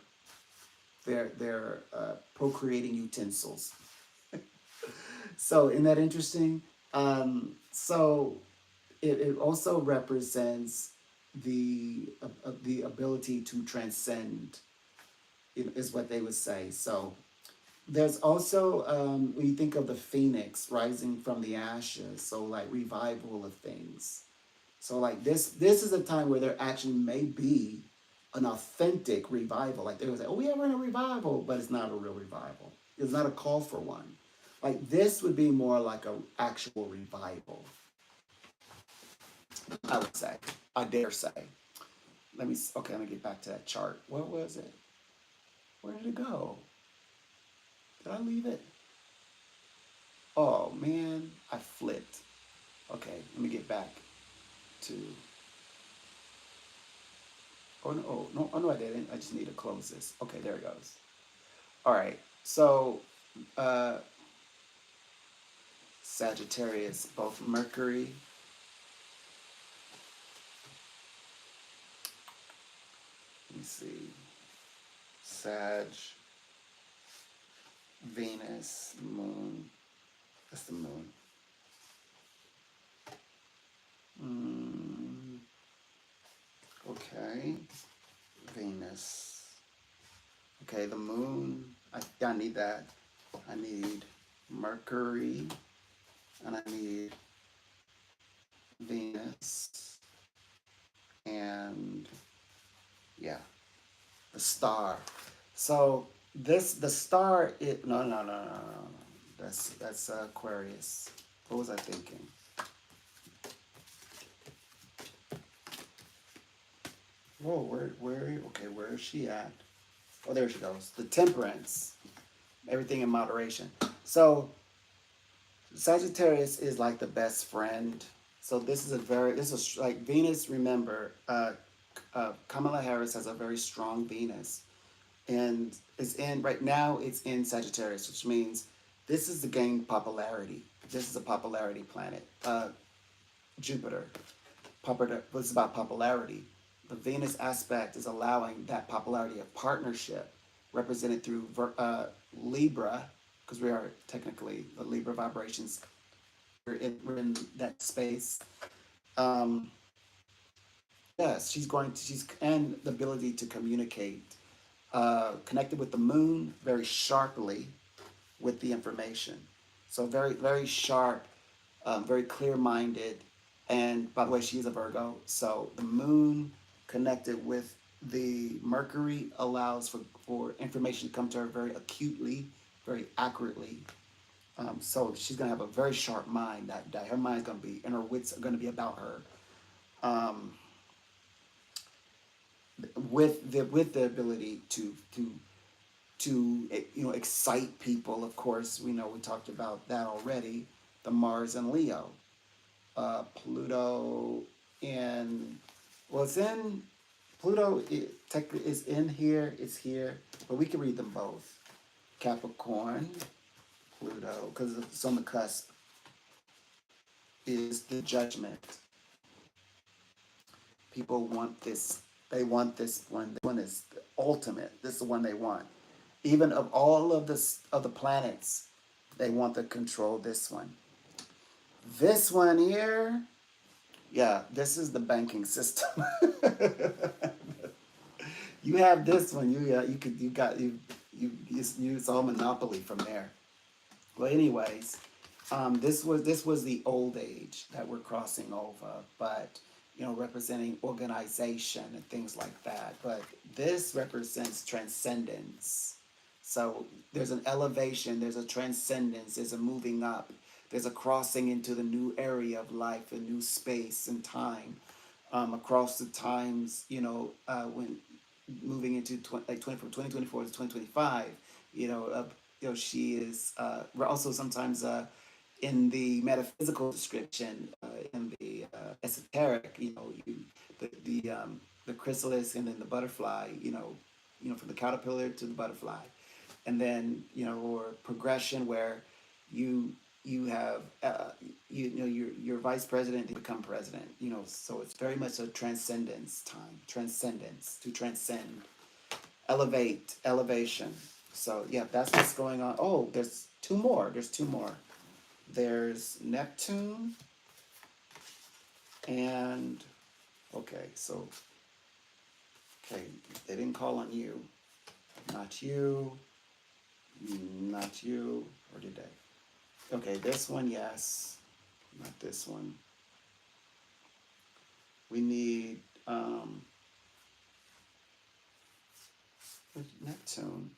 procreating utensils. So, isn't that interesting? So it also represents the ability to transcend, is what they would say. So there's also when you think of the phoenix rising from the ashes, so like revival of things. So like this is a time where there actually may be an authentic revival. Like they would say, oh yeah, we're in a revival, but it's not a real revival. It's not a call for one. Like this would be more like a actual revival, I would say. I dare say. Let me get back to that chart. Where was it? Where did it go? Did I leave it? Oh man, I flipped. Okay, let me get back to. Oh no, no, I didn't. I just need to close this. Okay, there it goes. All right, so uh, Sagittarius, both Mercury me see. Sag, Venus, Moon. That's the Moon. Okay. Venus. Okay, the Moon. I need that. I need Mercury. And I need Venus. And yeah, the star. So the star, no. That's Aquarius. What was I thinking? Whoa, where is she at? Oh, there she goes. The Temperance. Everything in moderation. So Sagittarius is like the best friend. So this is like Venus. Remember, Kamala Harris has a very strong Venus, and right now it's in Sagittarius, which means this is to gain popularity. This is a popularity planet. Jupiter. Was about popularity. The Venus aspect is allowing that popularity of partnership, represented through Libra, because we are technically the Libra vibrations. We're in that space. Um, yes, and the ability to communicate, connected with the moon very sharply with the information. So very, very sharp, very clear-minded. And by the way, she's a Virgo. So the moon connected with the Mercury allows for information to come to her very acutely, very accurately. So she's gonna have a very sharp mind. That her mind's gonna be, and her wits are gonna be about her. Um, with the ability to excite people. Of course, we know we talked about that already. The Mars and Leo, Pluto in well, it's in Pluto. Technically is in here. It's here, but we can read them both. Capricorn, Pluto, because it's on the cusp, is the Judgment. People want this. They want this one. This one is the ultimate. This is the one they want. Even of all of the planets, they want to control this one. This one here, yeah, this is the banking system. You have this one, it's all monopoly from there. Well, anyways, this was the old age that we're crossing over, but representing organization and things like that. But this represents transcendence. So there's an elevation, there's a transcendence, there's a moving up, there's a crossing into the new area of life, a new space and time. Across the times, when moving into from 2024 to 2025, she is also sometimes in the metaphysical description, in the esoteric, the chrysalis and then the butterfly, from the caterpillar to the butterfly, and then or progression where you have you're vice president to become president, so it's very much a transcendence to transcend, elevation. So yeah, that's what's going on. Oh, there's two more. There's Neptune and okay, they didn't call on you. Not you, or did they? Okay, this one, yes. Not this one. We need Neptune.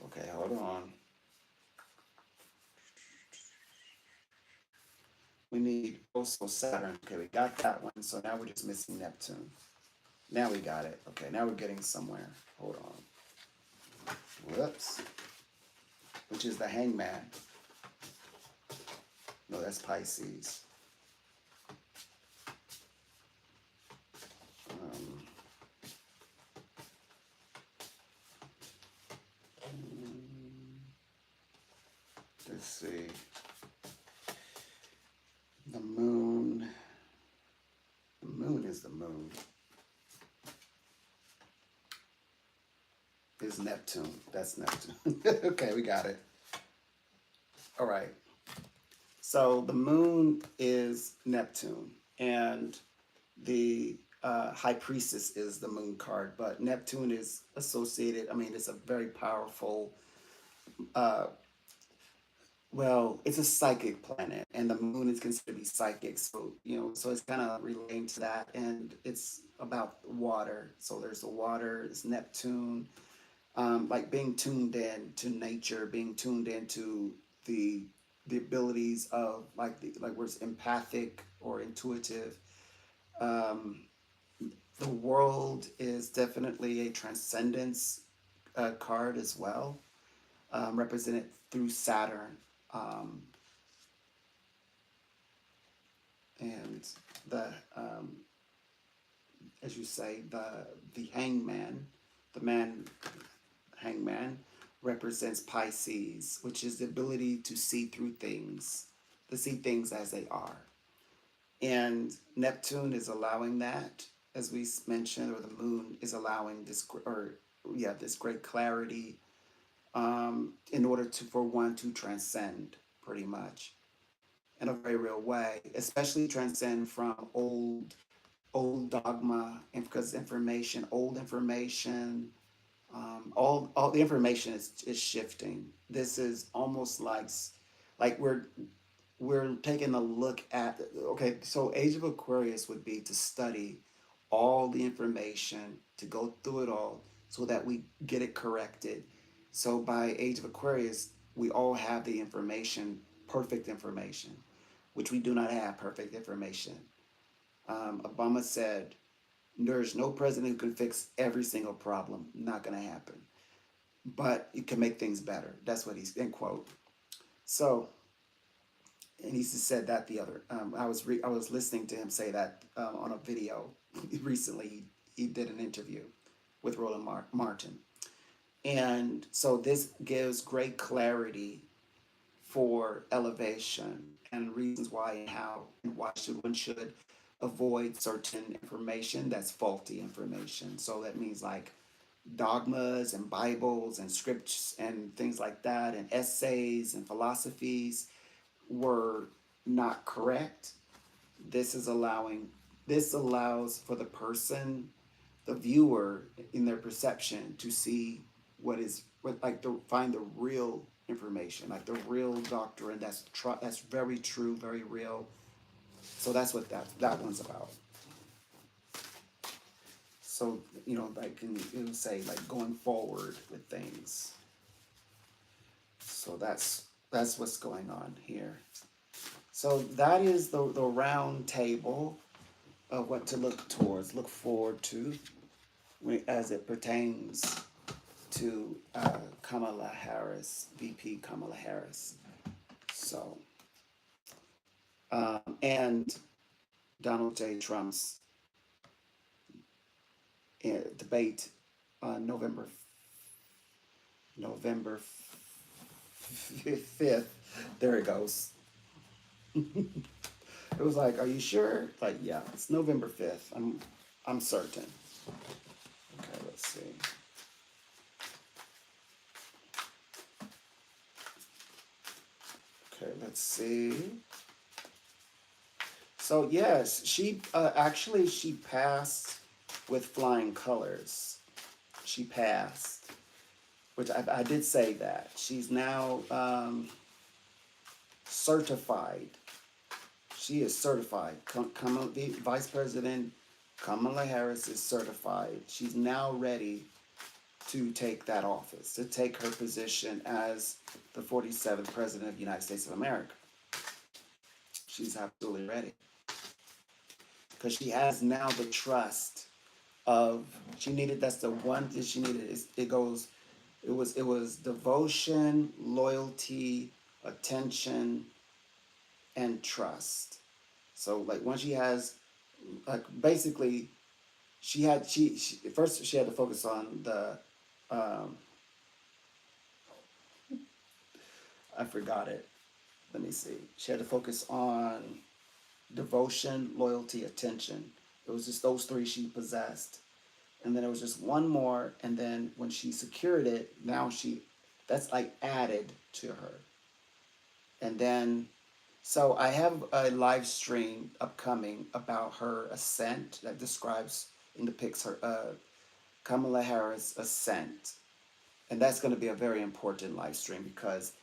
Okay, hold on. We need also Saturn. Okay, we got that one. So now we're just missing Neptune. Now we got it. Okay, now we're getting somewhere. Hold on. Whoops. Which is the Hangman. No, that's Pisces. Let's see. The moon. The moon is the moon. is Neptune. That's Neptune. Okay, we got it. All right. So the moon is Neptune, and the high priestess is the moon card, but Neptune is associated. I mean, it's a very powerful. Uh, well, it's a psychic planet, and the moon is considered to be psychic. So so it's kind of relating to that, and it's about water. So there's the water. It's Neptune, like being tuned in to nature, being tuned into the the abilities of like where it's empathic or intuitive. Um, the world is definitely a transcendence card as well, represented through Saturn, um, and the as you say the hangman, the man hangman represents Pisces, which is the ability to see through things, to see things as they are. And Neptune is allowing that, as we mentioned, or the moon is allowing this, or yeah, this great clarity, in order to for one to transcend, pretty much, in a very real way, especially transcend from old dogma, and because information, old information, all the information is shifting. This is almost like we're taking a look at, okay, so age of Aquarius would be to study all the information, to go through it all so that we get it corrected. So by age of Aquarius, we all have the information, perfect information, which we do not have perfect information. Obama said there's no president who can fix every single problem. Not going to happen, but you can make things better. That's what he's, end quote. So, and he said that the other. I was listening to him say that on a video recently. He did an interview with Roland Martin, and so this gives great clarity for elevation and reasons why and how and why should one should avoid certain information that's faulty information. So that means like dogmas and Bibles and scripts and things like that, and essays and philosophies were not correct. This is allowing, this allows for the person, the viewer, in their perception to see what is what, like to find the real information, like the real doctrine that's very true, very real. So that's what that one's about. So like it would say like going forward with things. So that's what's going on here. So that is the round table of what to look towards, look forward to, as it pertains to Kamala Harris, VP Kamala Harris. So, and Donald J. Trump's debate on November 5th. There it goes. It was like, are you sure? Like, yeah, it's November 5th. I'm certain. Okay, let's see. Okay, let's see. So yes, she actually she passed with flying colors. She passed, which I did say that. She's now certified. She is certified. The Vice President Kamala Harris is certified. She's now ready to take that office, to take her position as the 47th President of the United States of America. She's absolutely ready. Because she has now the trust of, she needed, that's the one thing she needed. It was devotion, loyalty, attention, and trust. So like once she has, like basically she first she had to focus on the I forgot it. Let me see. She had to focus on devotion, loyalty, attention. It was just those three she possessed. and then there was just one more, and then when she secured it, now that's like added to her. And then, so I have a live stream upcoming about her ascent that describes and depicts her Kamala Harris ascent, and that's going to be a very important live stream because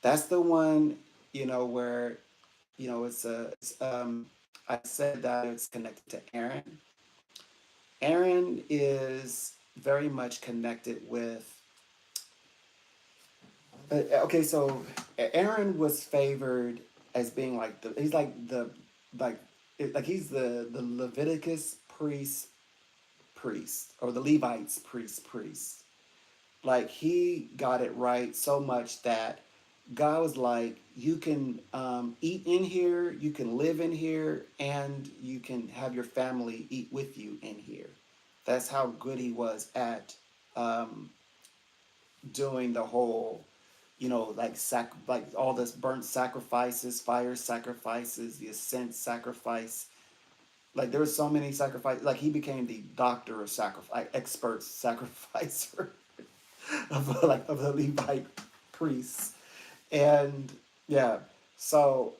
that's the one, where I said that it's connected to Aaron. Aaron is very much connected with. Okay, so Aaron was favored as being like he's like like like he's the Leviticus priest, or the Levites priest. Like he got it right so much that God was like, you can eat in here, you can live in here, and you can have your family eat with you in here. That's how good he was at um, doing the whole, like all this burnt sacrifices, fire sacrifices, the ascent sacrifice. Like there were so many sacrifices. Like he became the doctor of sacrifice, expert sacrificer of the Levite priests. And yeah, so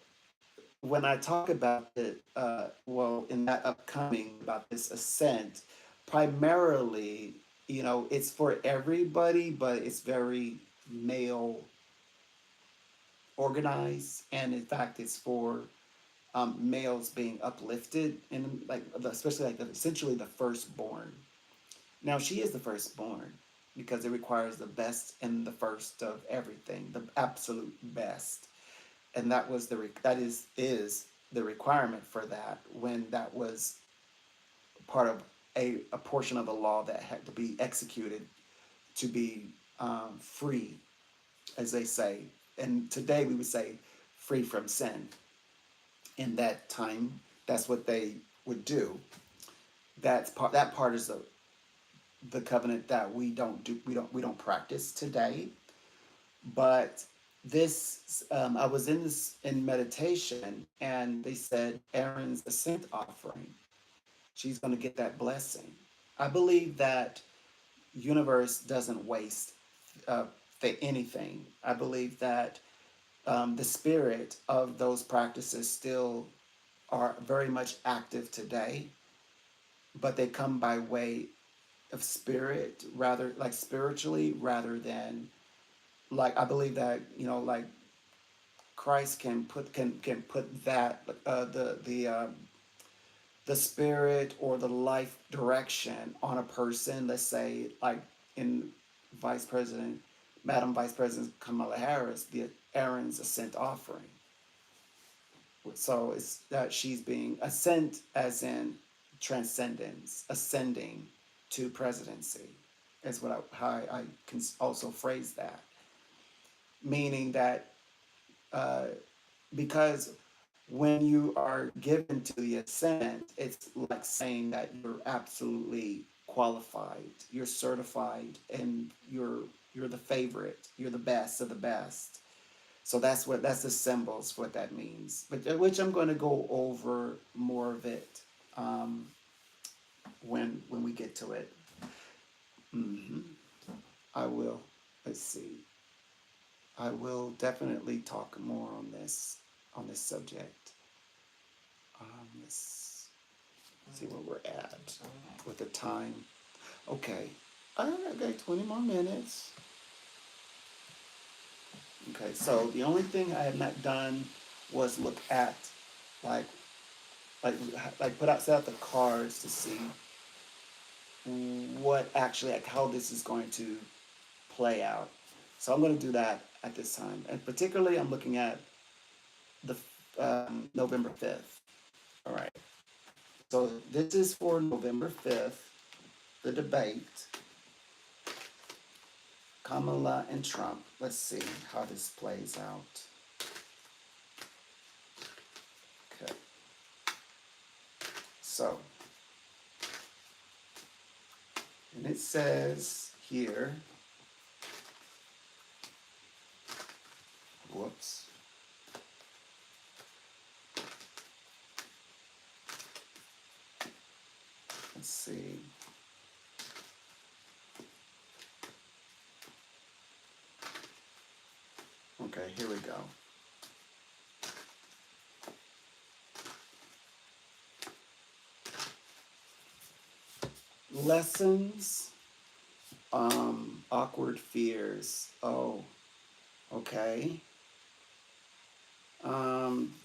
when I talk about it, well, in that upcoming about this ascent, primarily, it's for everybody, but it's very male organized, and in fact, it's for males being uplifted, and like especially like essentially the firstborn. Now she is the firstborn because it requires the best and the first of everything, the absolute best, and that is the requirement for that when that was part of a portion of the law that had to be executed to be free, as they say, and today we would say free from sin. In that time, that's what they would do. That part is the covenant that we don't practice today. But this, I was in meditation, and they said Aaron's ascent offering. She's going to get that blessing. I believe that universe doesn't waste uh, anything. I believe that the spirit of those practices still are very much active today, but they come by way of spirit, rather like spiritually, rather than like I believe that like Christ can put that the spirit or the life direction on a person. Let's say like in Vice President, Madam Vice President Kamala Harris, the Aaron's ascent offering. So it's that she's being ascent as in transcendence, ascending to presidency, is how I can also phrase that, meaning that uh, because when you are given to the ascent, it's like saying that you're absolutely qualified, you're certified, and you're the favorite, you're the best of the best. So that's the symbols for what that means. But which I'm going to go over more of it when we get to it. hmm I will. Let's see. I will definitely talk more on this subject. Let's see where we're at with the time. Okay, I got 20 more minutes. Okay, so the only thing I have not done was look at like like put out set out the cards to see what actually like how this is going to play out. So I'm going to do that at this time, and particularly I'm looking at the November 5th. All right. So this is for November 5th, the debate, Kamala and Trump. Let's see how this plays out. Okay. So, and it says here, whoops. Let's see. Okay, here we go. Lessons, awkward fears. Oh, okay.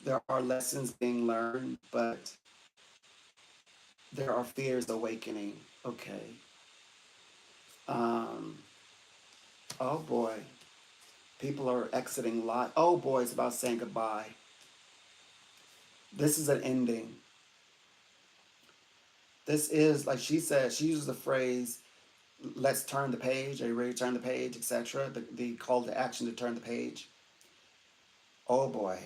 There are lessons being learned, but there are fears awakening. Okay. Um, oh boy. People are exiting lot. Oh boy, it's about saying goodbye. This is an ending. This is, like she said, she uses the phrase, let's turn the page. Are you ready to turn the page, etc.? The call to action to turn the page. Oh boy.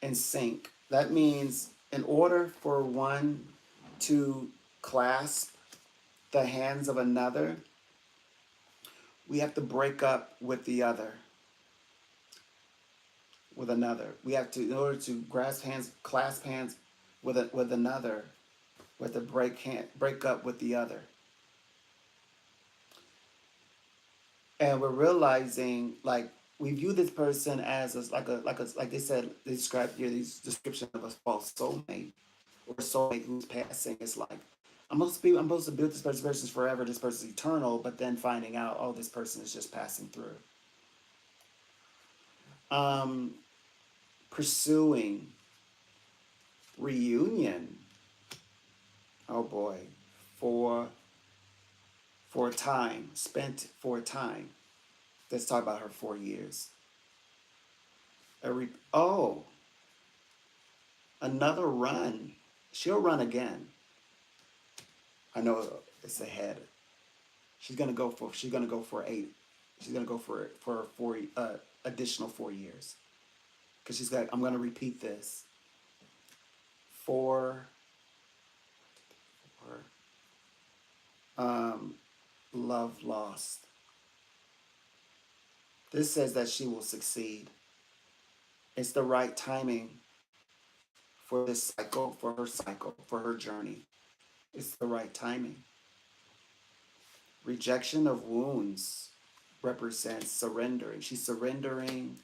In sync. That means in order for one to clasp the hands of another, we have to break up with the other, with another. We have to, in order to grasp hands, clasp hands with another, we have to break up with the other. And we're realizing, like, we view this person as like they said, they described here these description of a false soulmate or soulmate who's passing. It's like I'm supposed to build this person's forever, this person's eternal, but then finding out, oh, this person is just passing through. Um, Pursuing reunion. Oh boy, for for a time spent for a time. Let's talk about her 4 years. Oh, another run. She'll run again. I know it's ahead. She's gonna go for 8. She's gonna go for additional 4 years. Because she's got, I'm gonna repeat this. 4 um love lost. This says that she will succeed. It's the right timing for this cycle, for her journey. It's the right timing. Rejection of wounds represents surrendering. She's surrendering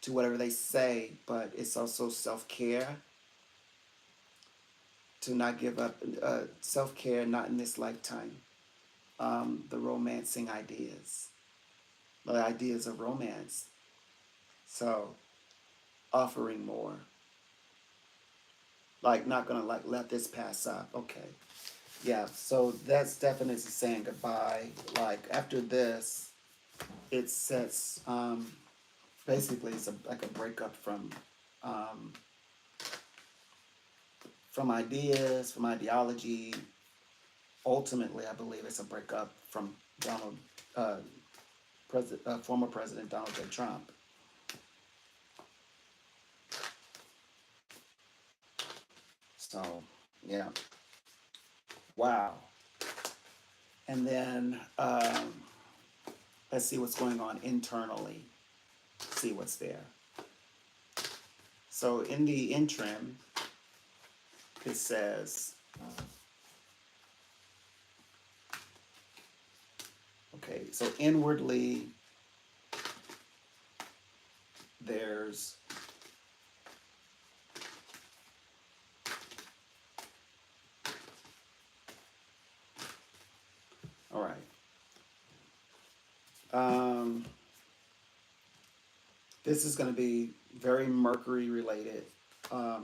to whatever they say, but it's also self care, to not give up. Self care, not in this lifetime. The romancing ideas, the ideas of romance. So, offering more. Like, not gonna like let this pass up. Okay. Yeah, so that's definitely saying goodbye. Like, after this, it sets, basically, it's like a breakup um, from ideas, from ideology. Ultimately, I believe it's a breakup from Donald, uh, former President Donald J. Trump. So, yeah, wow. And then let's see what's going on internally. See what's there. So in the interim, it says, okay, so inwardly, there's all right. This is going to be very Mercury related.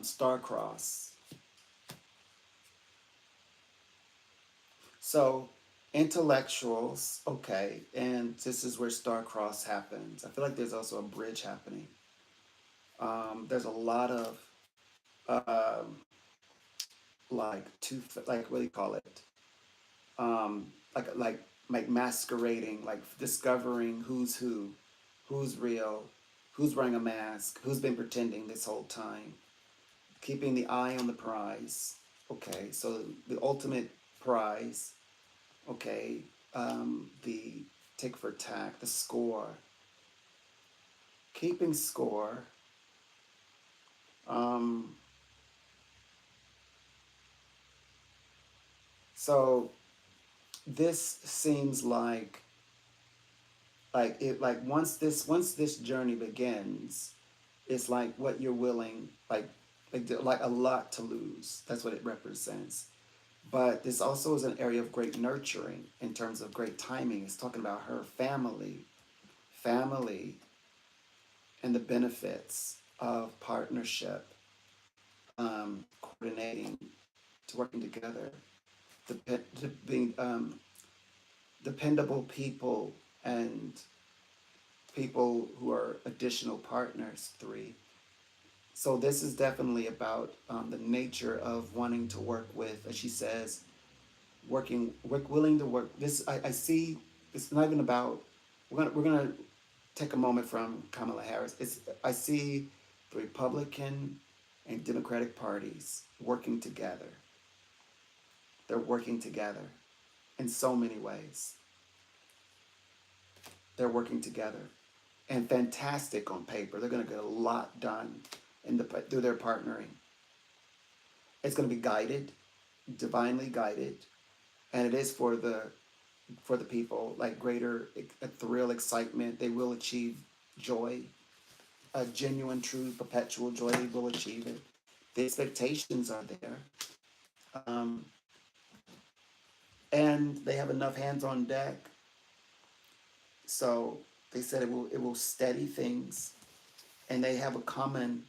Star cross. So intellectuals, okay, and this is where star cross happens. I feel like there's also a bridge happening. There's a lot of um, like what do you call it? Um, like masquerading, like discovering who's real, who's wearing a mask, who's been pretending this whole time, keeping the eye on the prize. Okay, so the ultimate prize. Okay, the tick for tack, the score, keeping score. Um, so this seems like Like once this journey begins, it's like what you're willing, like a lot to lose. That's what it represents. But this also is an area of great nurturing in terms of great timing. It's talking about her family, and the benefits of partnership, coordinating, to working together, being dependable people, and people who are additional partners. Three. So this is definitely about the nature of wanting to work with, as she says, willing to work. This I see. It's not even about. We're gonna take a moment from Kamala Harris. I see the Republican and Democratic parties working together. They're working together in so many ways. They're working together, and fantastic on paper. They're going to get a lot done through their partnering. It's going to be guided, divinely guided, and it is for the people, like greater thrill, excitement. They will achieve joy, a genuine, true, perpetual joy. They will achieve it. The expectations are there, um, and they have enough hands on deck. So they said it will steady things, and they have a common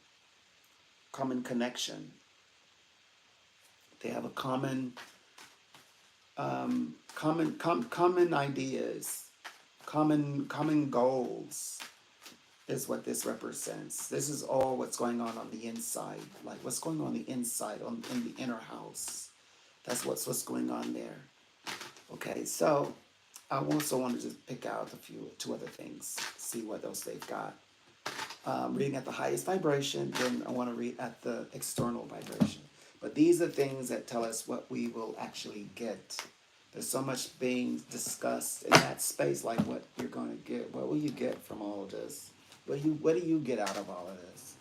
connection. They have a common ideas, common goals, is what this represents. This is all what's going on the inside, like what's going on the inside, in the inner house. That's what's going on there. Okay, so I also want to just pick out two other things, see what else they've got. Reading at the highest vibration, then I want to read at the external vibration. But these are things that tell us what we will actually get. There's so much being discussed in that space, like what you're going to get. What will you get from all of this? What do you get out of all of this?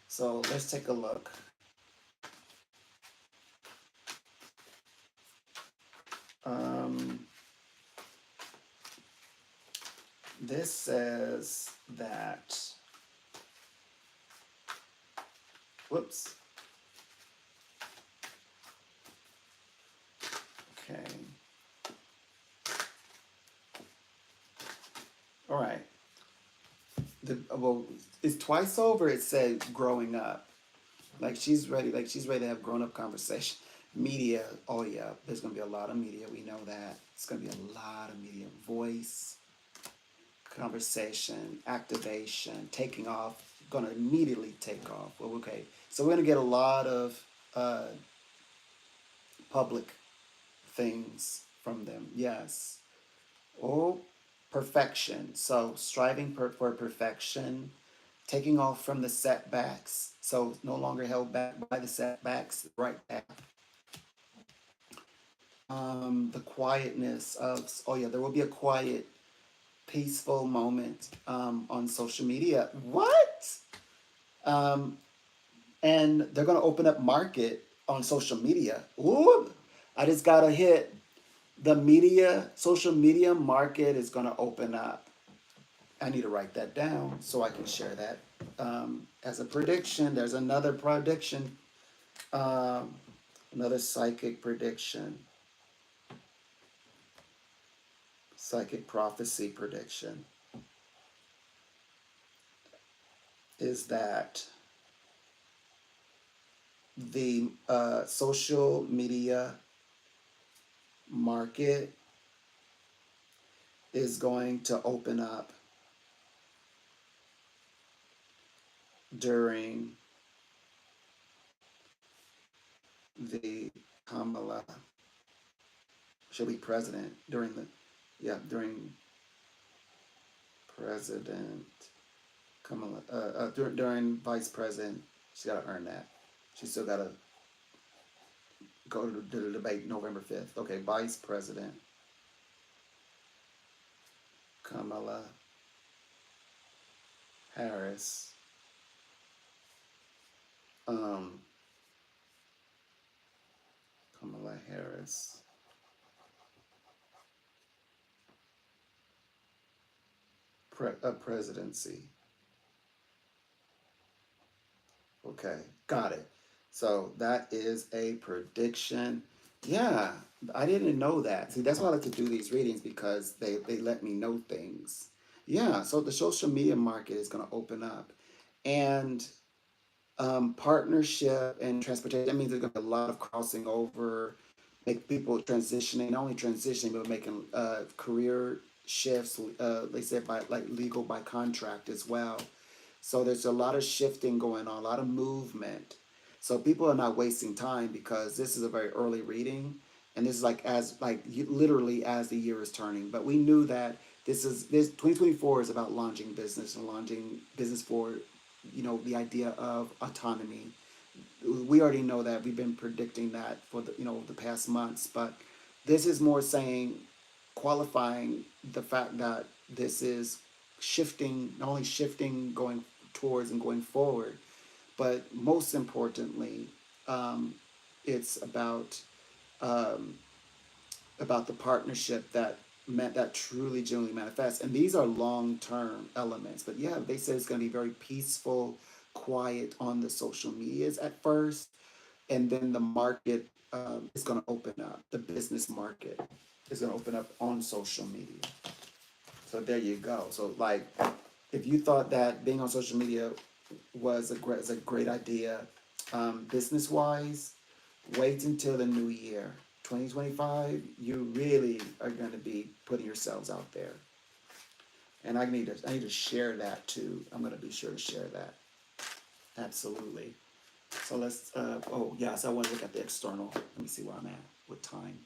So let's take a look. Um, this says that, whoops. Okay. All right. Well, it's twice over. It said growing up. Like she's ready to have grown up conversation. Media. Oh yeah, there's gonna be a lot of media. We know that. It's gonna be a lot of media. Voice, conversation, activation, taking off. Gonna immediately take off. Well, okay. So we're gonna get a lot of uh, public things from them. Yes. Oh, perfection. So striving for perfection, taking off from the setbacks. So no longer held back by the setbacks, right back. The quietness of, oh yeah, there will be a quiet, peaceful moment on social media. What? Um, and they're going to open up market on social media. Ooh, I just got to hit the social media market is going to open up. I need to write that down so I can share that as a prediction. There's another prediction, another psychic prophecy prediction is that the social media market is going to open up during the Kamala, she'll be president during President Kamala, during Vice President. She's got to earn that. She's still got to go to the debate November 5th. Okay, Vice President Kamala Harris. Um, Kamala Harris. presidency. Okay, got it. So that is a prediction. Yeah, I didn't know that. See, that's why I like to do these readings because they let me know things. Yeah, so the social media market is going to open up. And partnership and transportation, that means there's going to be a lot of crossing over, make people transitioning, not only transitioning, but making career shifts, they said by like legal by contract as well. So there's a lot of shifting going on, a lot of movement. So people are not wasting time because this is a very early reading, and this is like literally as the year is turning. But we knew that this 2024 is about launching business and launching business for, the idea of autonomy. We already know that, we've been predicting that for the past months, but this is more saying, qualifying the fact that this is shifting, not only shifting going towards and going forward, but most importantly, um, it's um, about the partnership that meant that truly genuinely manifests. And these are long term elements. But yeah, they said it's going to be very peaceful, quiet on the social medias at first, and then the market is going to open up. The business market is going to open up on social media. So there you go. So like, if you thought that being on social media was a great idea, business wise, wait until the new year, 2025. You really are going to be putting yourselves out there, and I need to share that too. I'm going to be sure to share that. Absolutely. So let's. Oh yeah. So I want to look at the external. Let me see where I'm at with time.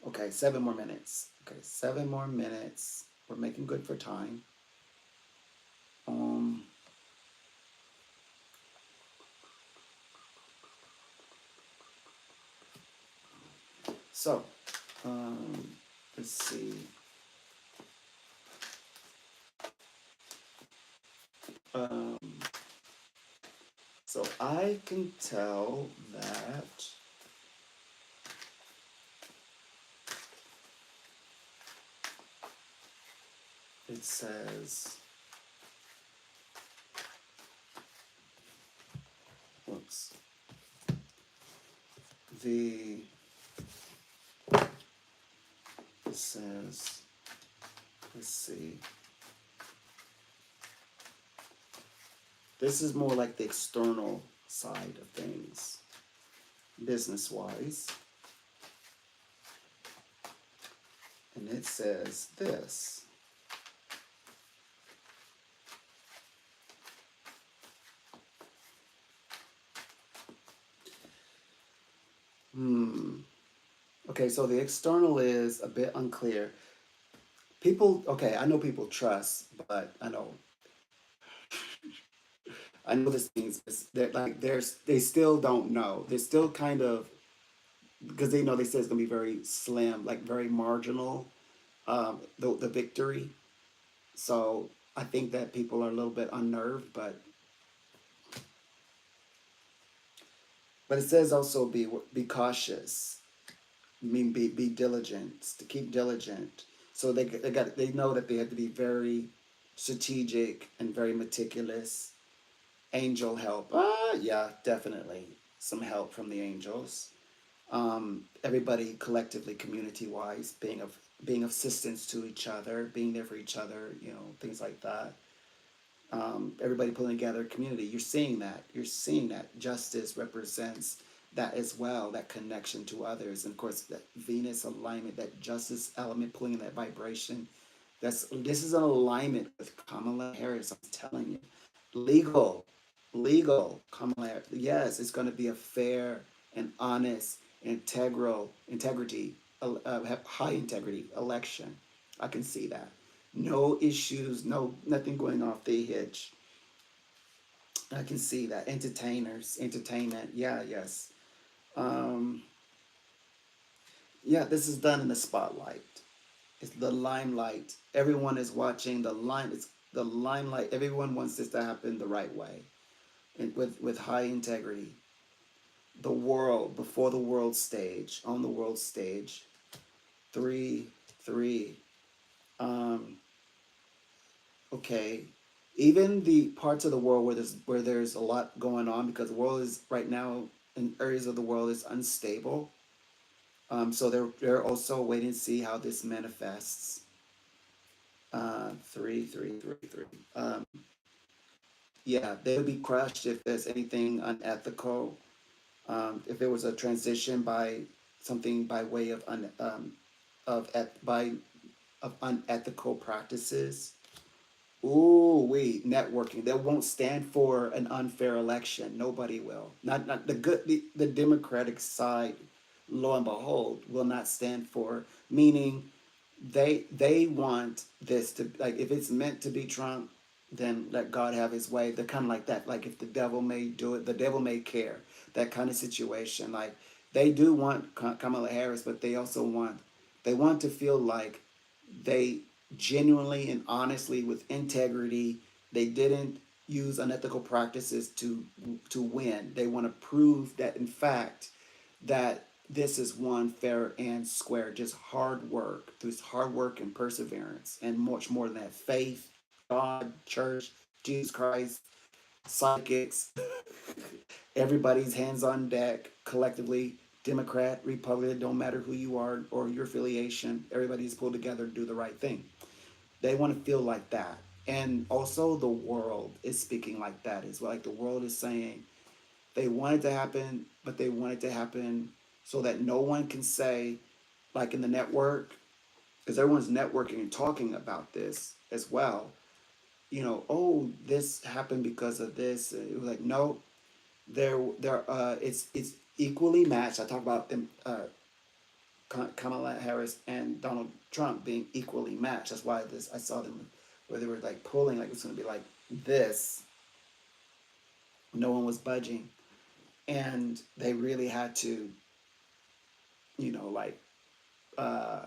Okay, 7 more minutes. Okay, 7 more minutes. We're making good for time. Um. So, um, let's see. Um, so I can tell that it says, whoops, the, it says, let's see, this is more like the external side of things, business wise. And it says this. Okay, so the external is a bit unclear. People, okay, I know people trust, but I know this means that like they still don't know. They're still kind of, because they know they said it's gonna be very slim, like very marginal, the victory. So I think that people are a little bit unnerved, but it says also be cautious. I mean, be diligent, to keep diligent. So they know that they have to be very strategic and very meticulous. Angel help. Yeah, definitely some help from the angels. Everybody collectively, community wise, being of assistance to each other, being there for each other, things like that. Everybody pulling together, community. You're seeing that. You're seeing that justice represents that as well. That connection to others, and of course that Venus alignment, that justice element, pulling in that vibration. This is an alignment with Kamala Harris. I'm telling you, legal, legal Kamala Harris. Yes, it's going to be a fair and honest, integrity, high integrity election. I can see that. No issues, nothing going off the hitch. I can see that. Entertainment. Yeah, yes. Um, yeah, this is done in the spotlight. It's the limelight. Everyone is watching it's the limelight. Everyone wants this to happen the right way and with high integrity. the world, before the world stage, on the world stage. 3 3. um okay, even the parts of the world where there's a lot going on, because the world is right now, in areas of the world, is unstable. So they're also waiting to see how this manifests. 3 3 3 3. Yeah, they would be crushed if there's anything unethical. If there was a transition by something by way of unethical practices. Ooh, wait, networking. They won't stand for an unfair election. Nobody will. Not the Democratic side, lo and behold, will not stand for, meaning they want this to, like, if it's meant to be Trump, then let God have his way. They're kind of like that. Like, if the devil may do it, the devil may care. That kind of situation. Like, they do want Kamala Harris, but they want to feel like they genuinely and honestly, with integrity, they didn't use unethical practices to win. They want to prove that, in fact, that this is one fair and square. Just hard work, through hard work and perseverance, and much more than that. Faith, God, church, Jesus Christ, psychics, everybody's hands on deck collectively. Democrat, Republican, don't matter who you are or your affiliation, everybody's pulled together to do the right thing. They want to feel like that. And also the world is speaking like that as well. Like, the world is saying they want it to happen, but they want it to happen so that no one can say, like in the network, because everyone's networking and talking about this as well. Oh, this happened because of this. It was like, no, it's equally matched. I talk about them, Kamala Harris and Donald Trump being equally matched. That's why this I saw them where they were like pulling, like it's going to be like this. No one was budging, and they really had to, like, uh,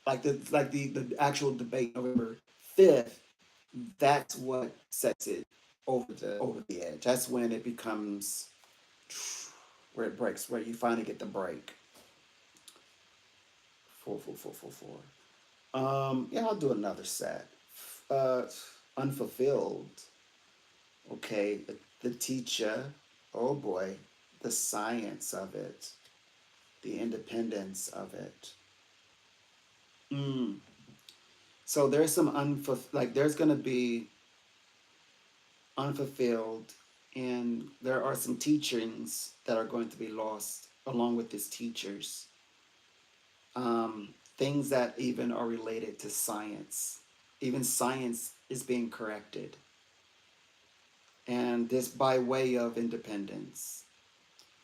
the actual debate November 5th. That's what sets it over the edge. That's when it becomes where it breaks, where you finally get the break. 4 4 4 4 4. Yeah, I'll do another set. Uh, Unfulfilled. Okay, the teacher. Oh boy, the science of it, the independence of it. Mm. So there's some there's gonna be unfulfilled, and there are some teachings that are going to be lost along with these teachers. Things that even are related to science. Even science is being corrected, and this by way of independence.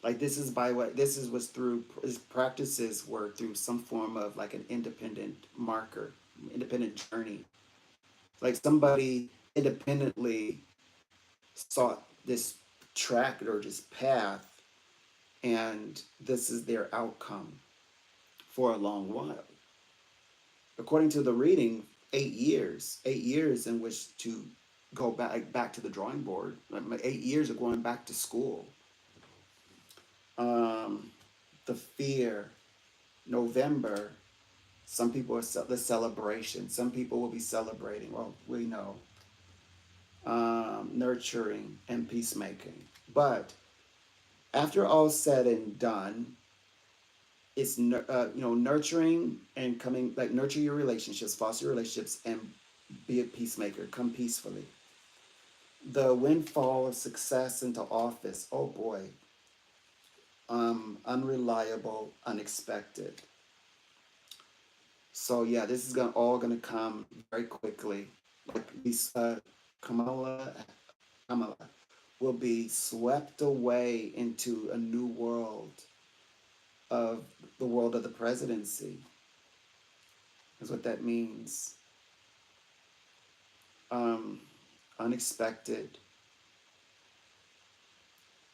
Like, this is by what this is was through his practices were through some form of like an independent marker, independent journey. Like, somebody independently sought this track or this path, and this is their outcome for a long while. According to the reading, 8 years, 8 years in which to go back to the drawing board. Like, 8 years of going back to school. Um, the fear, November. Some people are the celebration. Some people will be celebrating. Well, we know, nurturing and peacemaking. But after all said and done, it's nurturing and coming, like, nurture your relationships, foster your relationships, and be a peacemaker. Come peacefully. The windfall of success into office. Oh boy. Unreliable, unexpected. So yeah, this is all gonna come very quickly. Like, Kamala, Kamala will be swept away into a new world of the world of the presidency. Is what that means. Um, Unexpected.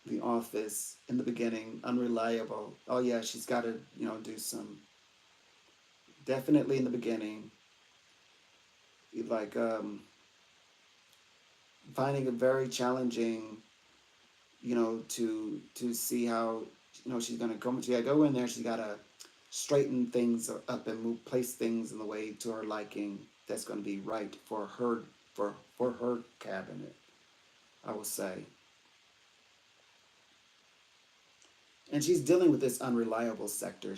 The office in the beginning, unreliable. Oh yeah, she's got to do some. Definitely in the beginning, like, finding it very challenging to see how, she's gonna come. She gotta go in there. She's gotta straighten things up and place things in the way to her liking. That's gonna be right for her, for her cabinet, I will say. And she's dealing with this unreliable sector.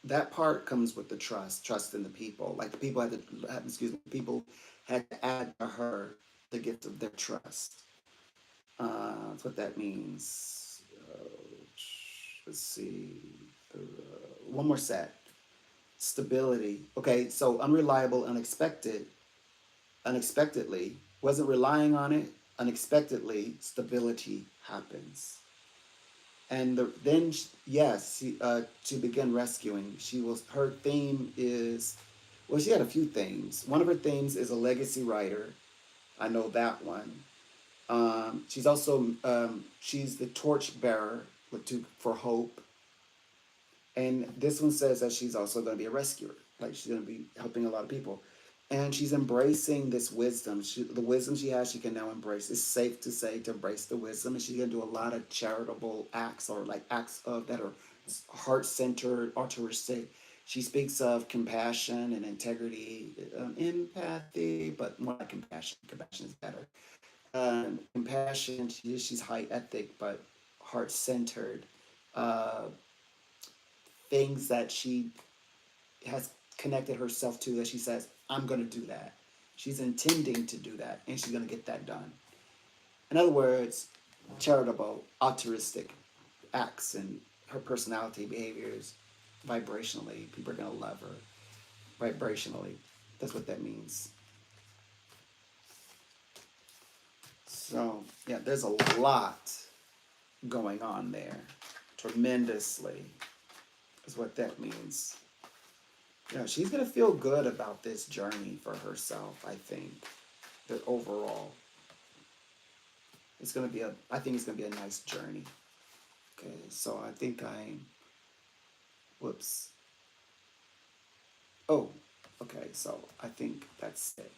That part comes with the trust in the people. Like the people had to, excuse me, people had to add to her the gift of their trust. That's what that means. Let's see. One more set. Stability. Okay, so unreliable, unexpectedly, wasn't relying on it. Unexpectedly, stability happens. And then, yes, to begin rescuing, her theme is, well, she had a few themes. One of her themes is a legacy writer. I know that one. She's also she's the torch bearer for hope, and this one says that she's also going to be a rescuer. Like she's going to be helping a lot of people, and she's embracing this wisdom. The wisdom she has, she can now embrace. It's safe to say to embrace the wisdom, and she's going to do a lot of charitable acts or like acts of that are heart centered, altruistic. She speaks of compassion and integrity, empathy, but more like compassion. Compassion is better. Compassion. She's high ethic, but heart centered. Uh, Things that she has connected herself to that she says, I'm going to do that. She's intending to do that, and she's going to get that done. In other words, charitable, altruistic acts and her personality, behaviors, vibrationally, people are going to love her. Vibrationally, that's what that means. So, yeah, there's a lot going on there. Tremendously is what that means. She's gonna feel good about this journey for herself. I think that overall, I think it's gonna be a nice journey. Okay, so I think whoops. Oh, okay. So I think that's it.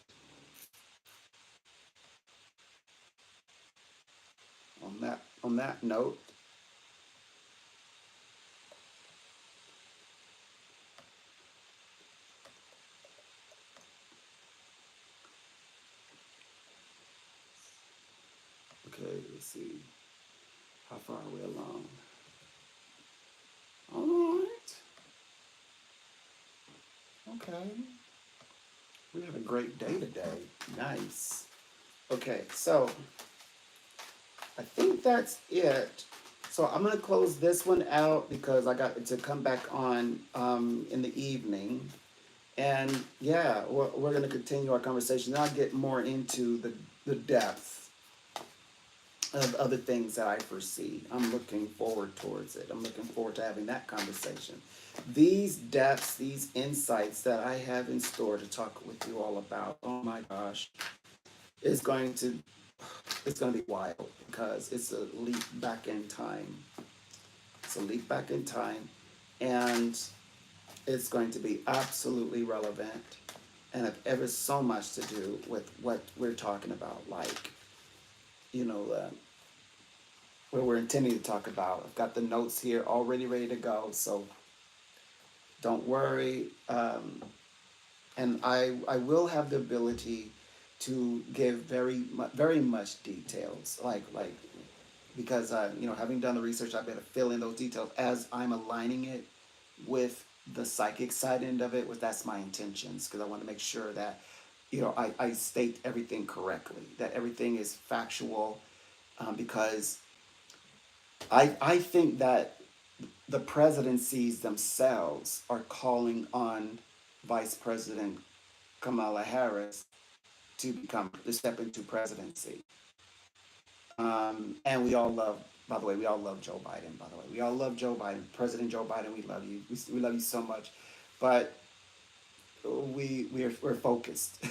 On that note, okay. Let's see. How far are we along? All right. Okay. We have a great day today. Nice. Okay, so I think that's it. So I'm gonna close this one out because I got to come back on in the evening, and yeah, we're gonna continue our conversation. I'll get more into the depth of other things that I foresee. I'm looking forward towards it. I'm looking forward to having that conversation. These depths, these insights that I have in store to talk with you all about. Oh my gosh, is going to it's going to be wild because it's a leap back in time. It's a leap back in time, and it's going to be absolutely relevant and have ever so much to do with what we're talking about, like, you know, what we're intending to talk about. I've got the notes here already ready to go, so don't worry. And I will have the ability to give very much details, like because having done the research, I've got to fill in those details as I'm aligning it with the psychic side end of it. With That's my intentions, because I want to make sure that I state everything correctly, that everything is factual, because I think that the presidencies themselves are calling on Vice President Kamala Harris to step into presidency. And we all love, by the way, we all love Joe Biden. By the way, we all love Joe Biden, President Joe Biden. We love you. We love you so much, but we're focused.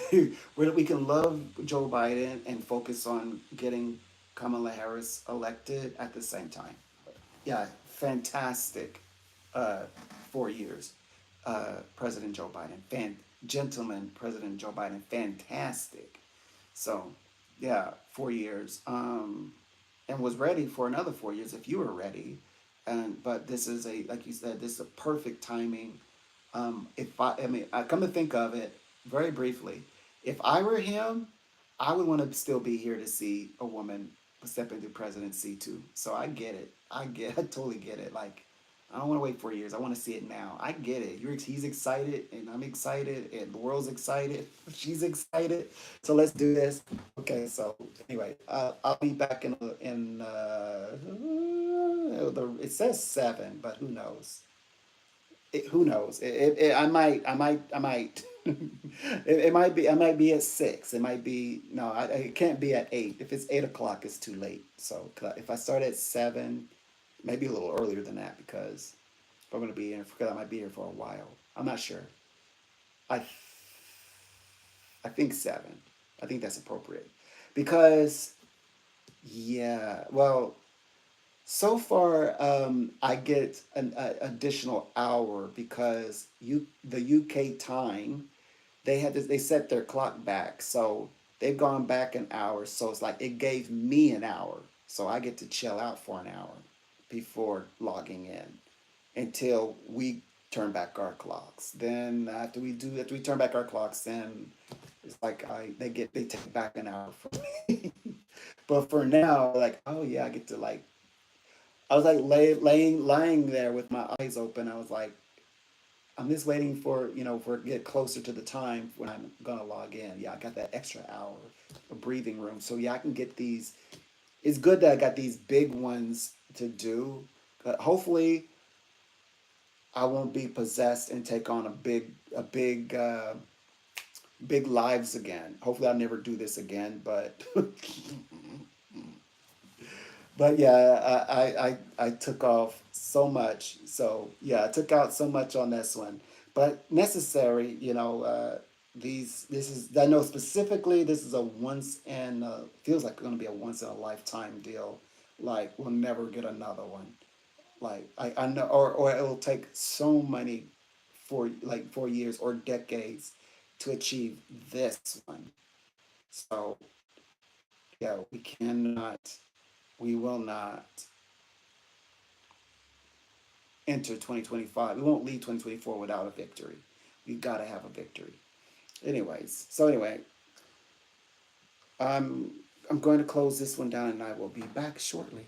We can love Joe Biden and focus on getting Kamala Harris elected at the same time. Yeah, fantastic. 4 years, President Joe Biden, gentleman President Joe Biden, fantastic. So, yeah, 4 years. and was ready for another 4 years if you were ready. And but this is a, like you said, this is a perfect timing. If I mean, I come to think of it very briefly, if I were him, I would want to still be here to see a woman step into presidency too. So I get it. I totally get it. Like, I don't want to wait 4 years. I want to see it now. I get it. He's excited, and I'm excited, and the world's excited. She's excited. So let's do this. Okay. So anyway, I'll be back it says 7, but who knows? Who knows? I might. It might be. I might be at 6. It might be. No, it can't be at 8. If it's 8 o'clock, it's too late. So if I start at 7, maybe a little earlier than that, because if I'm gonna be here, because I might be here for a while. I'm not sure. I I think 7. I think that's appropriate, because yeah. Well, so far, I get an additional hour because the UK time, they set their clock back, so they've gone back an hour. So it's like it gave me an hour, so I get to chill out for an hour before logging in until we turn back our clocks. Then after we turn back our clocks, then it's like they take back an hour from me. But for now, like, oh yeah, I get to like, I was like lying there with my eyes open. I was like, I'm just waiting for, for it to get closer to the time when I'm gonna log in. Yeah, I got that extra hour of breathing room. So yeah, I can get these. It's good that I got these big ones to do. But hopefully, I won't be possessed and take on big lives again. Hopefully, I'll never do this again. But but yeah, I took off so much. So yeah, I took out so much on this one, but necessary. This is, I know specifically this is a once in feels like going to be a once in a lifetime deal. Like we'll never get another one. Like I know, or it'll take so many 4 years or decades to achieve this one. So yeah, we will not enter 2025. We won't leave 2024 without a victory. We've got to have a victory. Anyways, so anyway, I'm I'm going to close this one down, and I will be back shortly.